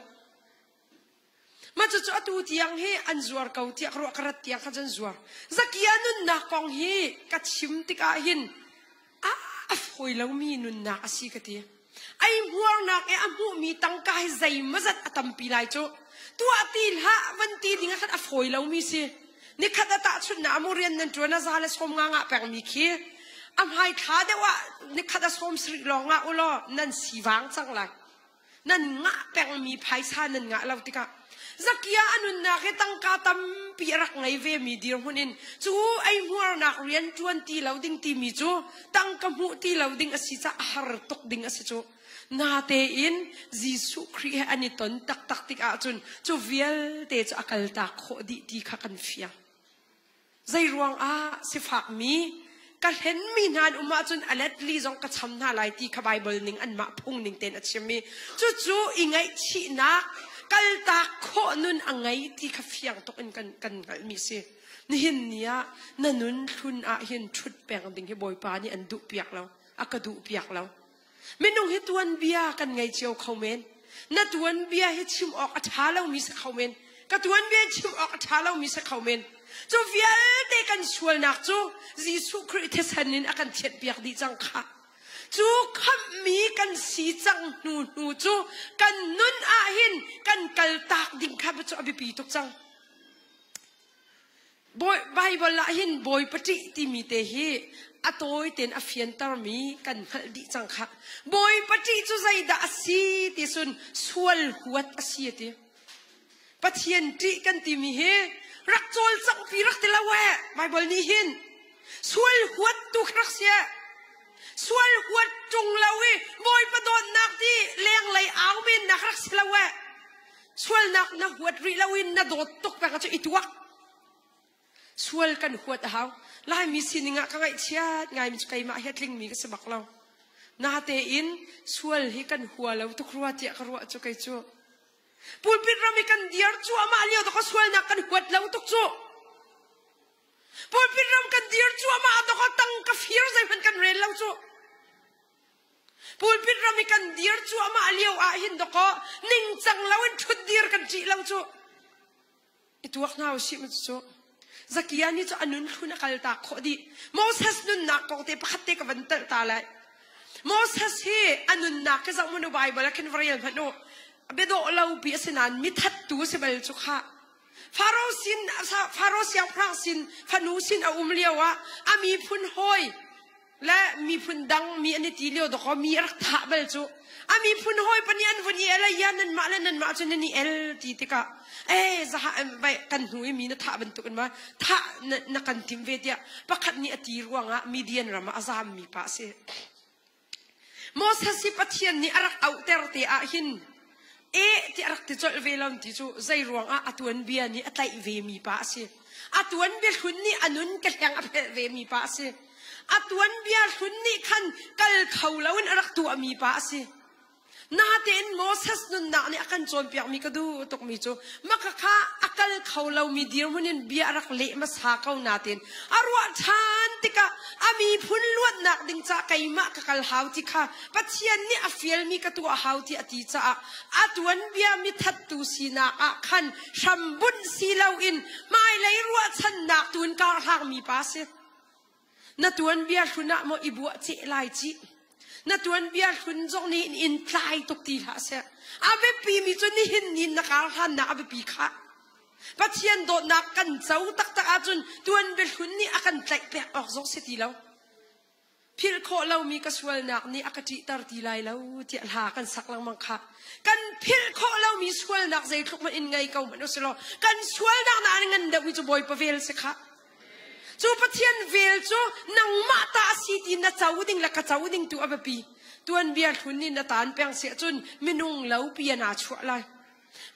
ma chu atu tiang he an zuar kau ti akro karat tiang khan zuar zakia nun na kong hi ka chim ti ka hin hoi lo mi nun na asi ka ti ai muar na ke amu mi tang ka hi zai mazat atam pi lai chu tu atil ha van ti dinga khat hoi lo mi si ni khata ta chun na amurian nan tuna zala som nga per mi khi am hai kha de wa ni khata som sri longa ulo nan siwang chang la nan nga per mi phai sa nan nga lo ti ka zakia anun na kitang katam pirak ngay ve mi dir hunin chu ay muar nak rian tuan ti lauding ti mi chu tang kamu ti lauding asisa har tok ding asichu nate in Jisu Christ aniton tak tak tik a chun chu vial te chu akal ta kho di ti kha kan fia zai ruang a si phak mi ka hen mi nan uma chun alet li jong ka cham na lai ti kha Bible ning an ma phung ning ten achimi chu chu ingai chi na kal ta kho nun angai ti kha fiang tok in kan mi se ni hin nia nanun thun a hin thut peng ding he boy pa ni an du piak lo akadu piak lo menung he tuan bia kan ngai chiao khomen na tuan bia he chim ok athalo mi se khomen ka tuan bia chim ok athalo mi se khomen chu vial te kan sual nak chu Jisu Christ hanin akan thiat biak di chang kha chu kham mi kan si chang nu chu kan nun a hin kan kal tak ding kha chu abi pi tok chang boy Bible la hin boy pati ti mi te hi atoi ten afian tar mi kan hal di chang kha boy pati chu zai da asi ti sun sual huat asi te pathian ti kan ti mi he rak chol chang pi rak te lawe Bible ni hin sual huat tu khrak sia sual huat tung lawi boy padon nak ti leng lai aw min nak rak silawe sual nak na huat ri lawin na dot tok pa ka chu ituak sual kan huat haw lai mi sininga ka ngai chiat ngai mi kai ma hetling mi ka sabak law na te in sual hi kan hualo tu kruwa ti ka ruwa chu kai chu pulpit rami kan diar chu ama alio to ka sual na kan huat law tok chu pulpit ram kan diar chu ama to ka tang ka fear zai fan kan rel law chu pulpit rami kan diar chu ama alio a hin do ko ning chang lawin thut dir kan chi law chu ituak na si mu chu zakia ni chu anun khuna kal ta kho di Moses nun na ko te pakhat te ka bantal ta lai Moses he anun na ka zang mu Bible kan varial hano bedo lau pi asinan mi that tu se bal chu kha Pharaoh siang prang sin phanu sin a umliawa ami phun hoi la mi phun dang mi ani ti leo do ko mi rak tha bal chu ami phun hoi panian vani ela yanan ma lanan ma chu ni el ti tika zaha bai kan hui mi na tha ban tu kan ma tha na kan tim ve dia pakhat ni ati ruanga Midian rama azam mi pa se Moses si pathian ni arak au ter te a hin ti arak ti chol velam ti chu zai ruanga atuan bia ni atlai ve mi pa se atuan bia khun ni anun ka hlang a ve mi pa se atuan bia khun ni khan kal khaulawin arak tu ami pa se natin Moses nun na ni akan chon piak mi kadu tok mi chu makakha akal khaulau mi dir munin bia rak le masakaw natin arwa than tika ami phun luat nak ding cha kaima kakal hauti kha pathian ni afiel mi katu hauti ati cha atuan bia mi that tu sina a khan shambun silau in mai lai ruwa chan nak tun ka hang mi pa se natuan bia khuna mo ibu chi lai chi na tuan biar hun jong ni in tlai tok ti ha se abe pi mi chu ni hin nin na kar han na abe pi kha pathian do na kan chau tak tak a chun tuan bel hun ni akan tlai pe ok jong se ti lo phil kho lo mi ka sual nak ni akati tar ti lai lo ti alha kan sak lang mang kha kan phil kho lo mi sual nak zai thuk ma in ngai kau ma no se lo kan sual nak na ngan da wi chu boy pa vel se kha chu pathian vel chu nang ma ta si ti na chauding la ka chauding tu abapi tuan biar thunni na tan peng se chun minung lo pi na chua lai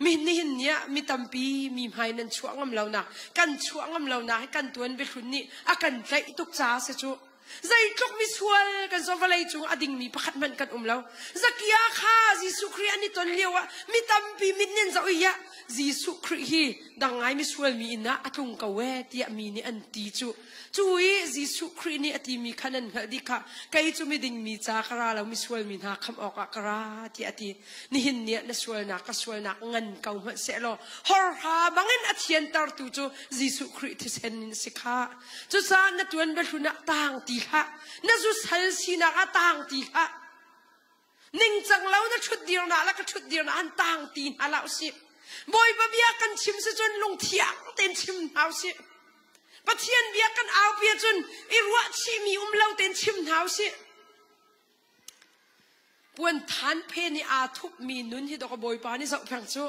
mi ni hin nia mi tampi mi mai nan chuangam lo na kan chuangam lo na kan tuan be thunni akan tlai tuk cha se chu zai tlok mi sual kan so valai chu ading mi pakhat man kan umlo zakia kha Jisu Christ ani ton lewa mi tampi mi nen za uya Jisu Christ hi dangai mi sual mi ina atung ka we ti mi ni an ti chu chui Jisu Christ ni ati mi khanan di kha kai chu mi ding mi cha kara lo mi sual mi na kham ok kara ti ati ni hin ni na sual na ka sual na ngan kau ma se lo hor ha bangin athian tar tu chu Jisu Christ sen ni sikha chu sa na tuan ba thuna tang ti ha na zu sal si na ka tang ti ha ning chang lo na thut dir na la ka thut dir na an tang ti ala si boy ba bia kan chim se chon long thiang ten chim hau si pathian bia kan au pia chun irwa chi mi umlo ten chim hau si puan than phe ni a thup mi nun hi do ka boy pa ni zo phang chu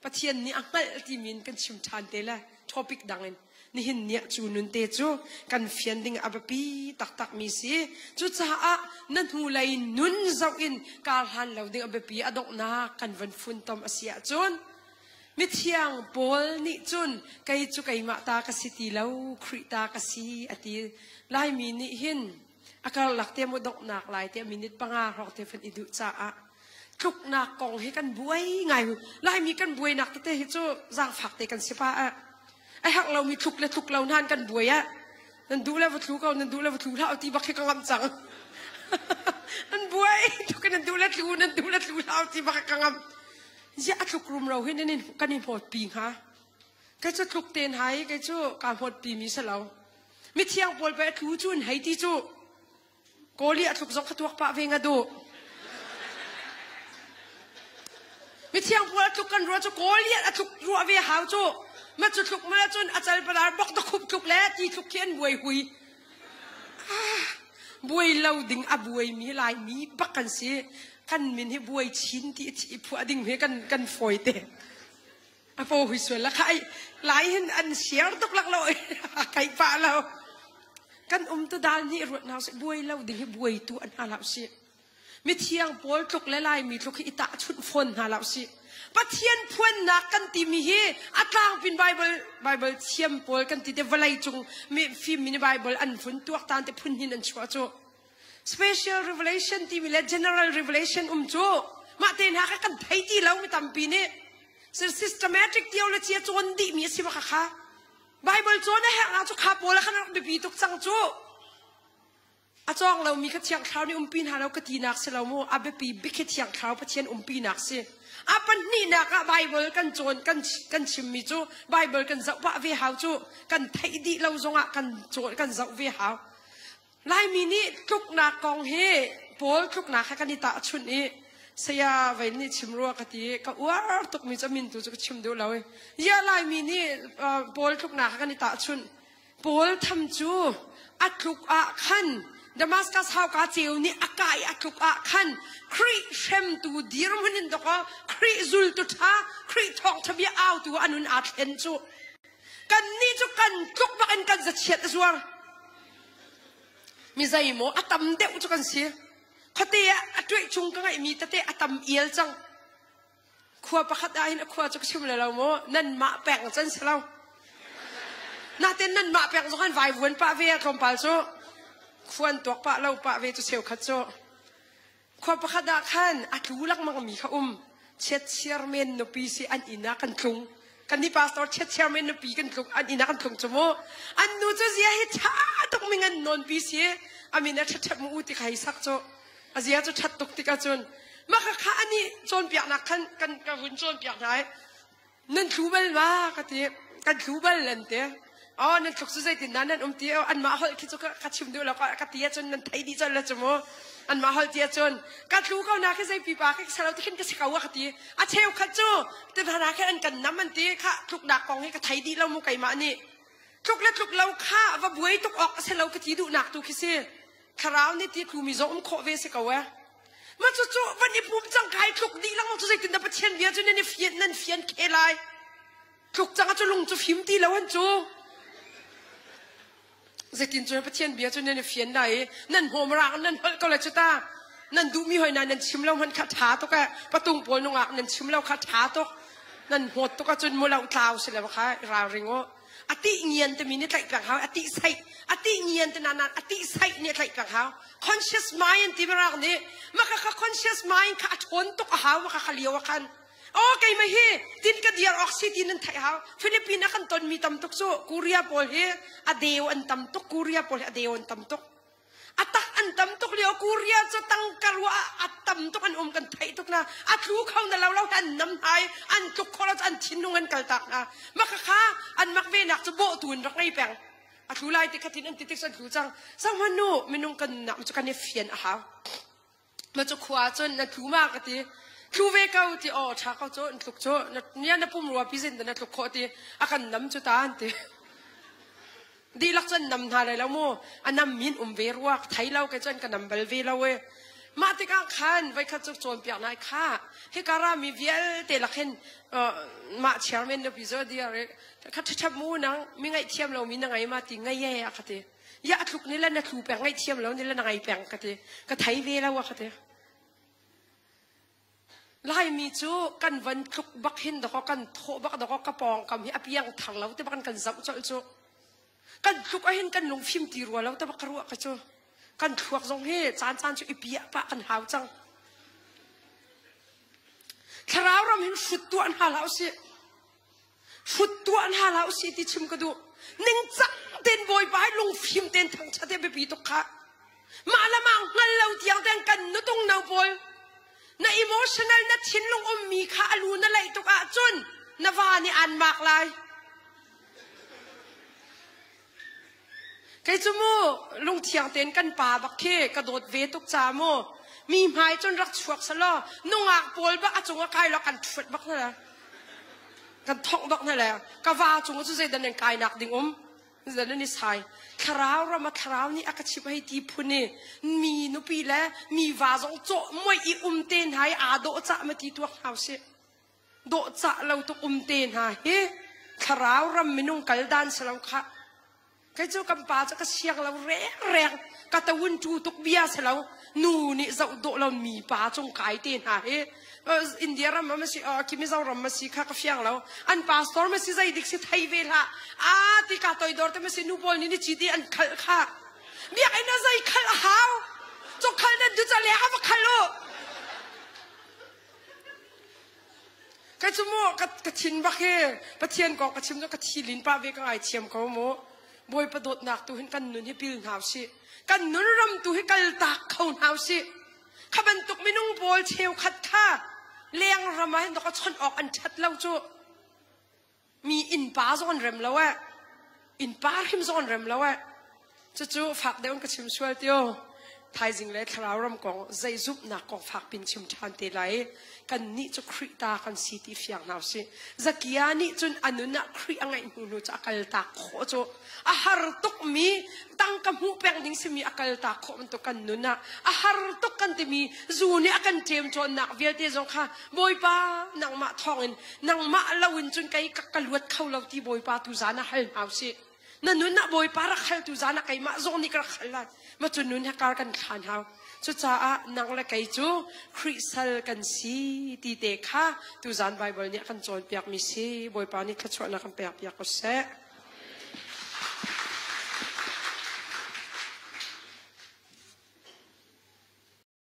ปะเทียนนี่อังเกลที่มินกันชิมชานเตละทอปิกดังเองนี่หินเนี่ยจูนุนเตจูกันเฟียนดิ้งอับปีตักมีสิจูจ้านั่นหูไลนุนเจ้าอินการหันเราดิ้งอับปีอดอกนากันวันฟุนตอมอาเซียจูนมิเทียงบอลนี่จูนไกจูไกมาตากสิตีเลาคริตากสิอติไลมีนี่หินอากาศหลักเตมดอกนักไลเตมินิดปังอาหอกเตฟันอิดุจ้าทุกนักกองให้กันบวยไงไลมีกันบวยนักเตให้จูจางฝักเตกันสิป้าไอ้หักเรามีทุกและทุกเรานานกันบวยอะนั่นดูแลวัตถุเขานั่นดูแลวัตถุเราเอาตีบักให้กังจังนั่นบวยทุกกันนั่นดูแลทุกนั่นดูแลทุกเราเอาตีบักให้กังอย่าทุกกลุ่มเราให้นั่นกันนี่หดปีฮะก็จะทุกเตียนหายก็จะการหดปีมีเสลาไม่เที่ยงปวดไปทุกจุนให้ที่จูโกลีทุกสองขตัวปะเวงดูไม่เที่ยงปวดทุกกันรัวจูโกลีทุกรัวเวหาวจูมาจุดทุกมาจนอาจารย์ประดาบอกตะคุบทุกแล้วที่ทุกเขียนบวยหุยบวยเราดิ่งอบวยมีลายมีบักกันเสียกันมินให้บวยชิ้นที่ผัวดิ่งให้กันฝอยเตะอโปหุยสวยละใครหลายเห็นอันเสียตกหลักเลยใครป่าเรากันตัวดานนี่รวดน้ำเสียบวยเราดิ่งให้บวยตัวอันหาเราเสียมีเที่ยงปอลทุกและลายมีทุกอิตาชุดฝนหาเราเสียปะเทียนพวนนักกันตีมีเฮอัตลางเป็นไบเบิลเทียมปอลกันตีเดวไลจงมีฟิล์มมินไบเบิลอันฝนตัวตานแต่พุนหินอันชัวโจ special revelation ตีมีและ general revelationโจมาเตนหากันไทยที่เราไม่ทำปีนี้ systematic theology โจนดีมีสิบะค่ะไบเบิลโจนะฮะเราจะขับปอลแล้วขนาดบีตุกจังโจอาจารย์เรามีกระเทียงเท้านี่ปีนหาเรากระตีนักเสเราโมอาเบปีบิกระเทียงเท้าปะเทียนปีนักเสอาปันนี่นักไบเบิลกันโจนกันชิมมิจูไบเบิลกันเจ้าว่าเวหาวจูกันไทยดีเราจงกันโจนกันเจ้าเวหาวลายมีนี่ทุกนักกองเฮปอลทุกนักกันนี่ตาชุนนี้เสียไว้นี่ชิมรัวกะตีก็ว้าทุกมีจะมินตัวจะชิมดูเราเยอะลายมีนี่ปอลทุกนักกันนี่ตาชุนปอลทำจูอัดทุกขันดามัสกัสฮาวกาเจียวนี่อากาศอักลุกอาคันครีเชมตูดีรมันนินตก็ครีซุลตุท่าครีทองทบีเอาตัวอนุนอาเทนจูกันนี่จูกันทุกบักกันจะเฉียดสวงมีใจโมอัตมเดวจูกันเสียเขาเตะอัตวยจุงกันไงมีแต่เตะอัตมเอียลจังขวบประคัดได้นะขวบจุกชิมเลยเราโมนั่นมาแปลงจันเสเราน่าเต้นนั่นมาแปลงจังกันไฟวนป้าเวียทอมปาลโซควรตัวปะเราปะเวทุเซลขัดโจความประคัดขันอัดรู้ลักมังมีเขาเช็ดเชียร์เมนนปีสิอันอินากันทุงกันนี่พาสตอร์เช็ดเชียร์เมนนปีกันทุงอันอินากันทุงจมูกอันนู้จะเสียให้ช้าตกมีเงินนอนปีสิอามินาชัดมูติใครสักโจอาเซียจะชัดตกติกาจนมาข้าอันนี้โจนเปียกนักขันกันกับหุ่นโจนเปียกไหนนั่นทูเบลมากันทูเบลเลนเตะอ๋อนั่นทุกสุดใจติดนั่นเตียวอันมาฮอลคิดจะกัดชิมดูแล้วก็กัดเตียจนนั่นไทยดีจนแล้วจมูกอันมาฮอลเตียจนกัดรู้เขาหน้าแค่ใจปีปากแค่สารที่ขึ้นก็สิเขาว่ากัดเตียอาเชลขัดจูแต่พนักแค่อันกันน้ำมันเตียค่ะทุกดักกองให้กัดไทยดีเราโมไก่มานี่ทุกและทุกเราฆ่าว่าบุ้ยทุกออกเสเรากัดตีดูหนักตัวคิดสิคราวนี้ที่ครูมีโจมโคเวสิเขาว่ามันจู่ๆวันนี้ผมจังไก่ทุกดีแล้วมันจะใจติดนับเชียนเบียจนนั่นเฟียนเคลายทุกจังจะลงจะฟิมตีแล้วอันจูจะกินจนประเทศเบียร์จนเนี่ยเฟียนได้นั่นโฮมรักนั่นก็เลยจุดตานั่นดูมีหอยนั่นชิมแล้วมันคาถาตกประตูปนงอ่ะนั่นชิมแล้วคาถาตกนั่นโหดตกจนมัวเราเท้าเสร็จแล้วค่ะราวริงว่าอติเงียนแต่มีเนี่ยใส่กลางเขาอติใส่อติเงียนแต่นานๆอติใส่เนี่ยใส่กลางเขา conscious mind ที่มันรักเนี่ยมันก็ conscious mind ขาชนตกเขามันก็เลี้ยวกันโอ้ไกมาเฮตินกระเดียร์ออกซิตินนั่นไทยเขาฟิลิปปินส์กันตอนมีตำตกโซกูเรียปอลเฮอเดียวอันตำตกกูเรียปอลอเดียวอันตำตกอัตักอันตำตกเลี้ยวกูเรียจะตั้งกระว่าอัตตำตกอันกันไทยตกนะอัดรู้เขาเนี่ยเราอันน้ำไทยอันตกคนละอันชิ้นนุ่งอันกระตักนะมักข้าอันมักเวนักจะโบตูนรักในแปลงอัดรู้ลายติดขัดทินอันติดสันรู้จังสังวันนู้ไม่นุ่งกันหนักมันจะกันเนี่ยเฟียนอ่ะเขามันจะขวาจนนัดรู้มากกันทีครูเวก้าที่อ๋อชาเขาโจ้ทุกโจ้เนี่ยนับปุ่มรัวพิเศษแต่นัทุกคนที่อาการน้ำจุดตาอันที่ดีลักษณะน้ำทาเลยแล้วโมอันน้ำมินเวรัวไทยเราแกจนกันน้ำเบลเวเราเว้ มาติกังขันไว้ขัดจุกโจนเปียกนายข้าให้การามีเวียเตละเข็นมาเชียร์เมนเดพิโซดเดียร์ขัดชับมูนังมีไงเทียมเรามีนังไงมาติไงแย่ขัดเตยาทุกนี่แหละนักลูแปงไงเทียมเรานี่แหละนังไงแปงขัดเตก็ไทยเวแล้ววะขัดเตไล่มีจูกันวันทุกบักหินดอกกันโถบักดอกกระปองกำเฮียเปียงถังเราแต่บักกันซับจูกันทุกหินกันลงฟิล์มตีรัวเราแต่บักรัวกันจูกันถวกทรงเฮจานจูอีเปียปะกันหาวจังคราวเราเห็นฟุตตัวอันหาเราสิฟุตตัวอันหาเราสิที่ชิมกระดูนิ่งจังเต้นบอยไปลงฟิล์มเต้นทั้งชาติไปปีตกขามาละมังงั้นเราเที่ยงเต้นกันนึกตรงนาบอยน่าอิโมชันนัลน่าชินลงมีข้าลูนั่นเลยตุกอาจุนน่าวานี่อันมากเลยใครจูโม่ลงเที่ยงเต้นกันป่าบักเคกระโดดเวตุกจาโม่มีไม้จนรักชวกสลอนุ่งอักปวลบักจงกายแล้วกันชุดบักนั่นแหละกันท่องบักนั่นแหละกะว่าจงจะเสด็จในกายหนักดิ่งเดี๋ยวนี้ใช่คราวเรามาคราวนี้อากาศชิบให้ดีพูนี่มีนุปีแล้วมีวาจงโจไม่อีเต้นให้อาโดจะมาตีตัวเขาเสียโดจะเราต้องเต้นให้เฮ้คราวเราไม่นุ่งกัลดันสลาวค่ะใครเจ้ากำปาจะก็เชียงเราแรงกระตุ้นจูตุกเบียสลาวนูนี่จะโดเรามีป่าจงกายเต้นให้อินเดียเราไม่ใช่คิมิซาเราไม่ใช่ข้าก็เฟียงเราอันพาสปอร์ตไม่ใช่ใจดิกสิไทยเวลาที่ข้าตัวดอร์แต่ไม่ใช่นูบอลนี่จีดีอันขัลข้าเบียไอ้น่าใจขัลหาวจงขัลนั้นดูจะเลี้ยงมาขัลโลก็ชั่วโมงก็ชินบักเฮปะเทียนกอกระชิมแล้วก็ทีลินป้าเวก็ไอเทียมเขาโมบอยประโดดหนักตัวเห็นกันนุนให้ปิลหาวสิกันนุนรำตัวให้กันตากเขาหาวสิขบันตุกไม่นุ่งบอลเชลขัดข้าเลี้ยงรำมาให้ดอกชนออกอันชัดแล้วจูมีอินป้าซ้อนเร็มแล้ววะอินป้าหิมซ้อนเร็มแล้ววะจูฝากเดี๋ยวก็ชิมช่วยเดียวไทยจริงเลยคราวรำกองใจซุบหนักกองฝากเป็นชิมชานเตลัยกันนี่จะคริตากันสีที่เฟียงหนาวสิจักยานี่จนอนุนักคริอังไงนูจะอักลตาโคจูอาหารตุกมีตั้งกำหูแปงดิ้งสิมีอักลตาโคมันตุกันนุนะอาหารตุกกันที่มีจูนี่อากันเทียมจนนักเวียดเตจงค่ะบอยป้านังมาทองนังมาลาวินจนไกกักลวดเข้าเราที่บอยป้าตุจานะฮัลหนาวสินั่นนุนะบอยป้ารักฮัลตุจานะไกมาจงนี่ก็ฮัลละมาจนนุนะการกันขานหาวจุดจ้านังละไกจูคริสตัลกันสีตีเด็กค่ะตุจานไบเบิลเนี่ยกันจนเปียกมีสีบอยป้านี่ขจรนักกันเปียกก็เสะ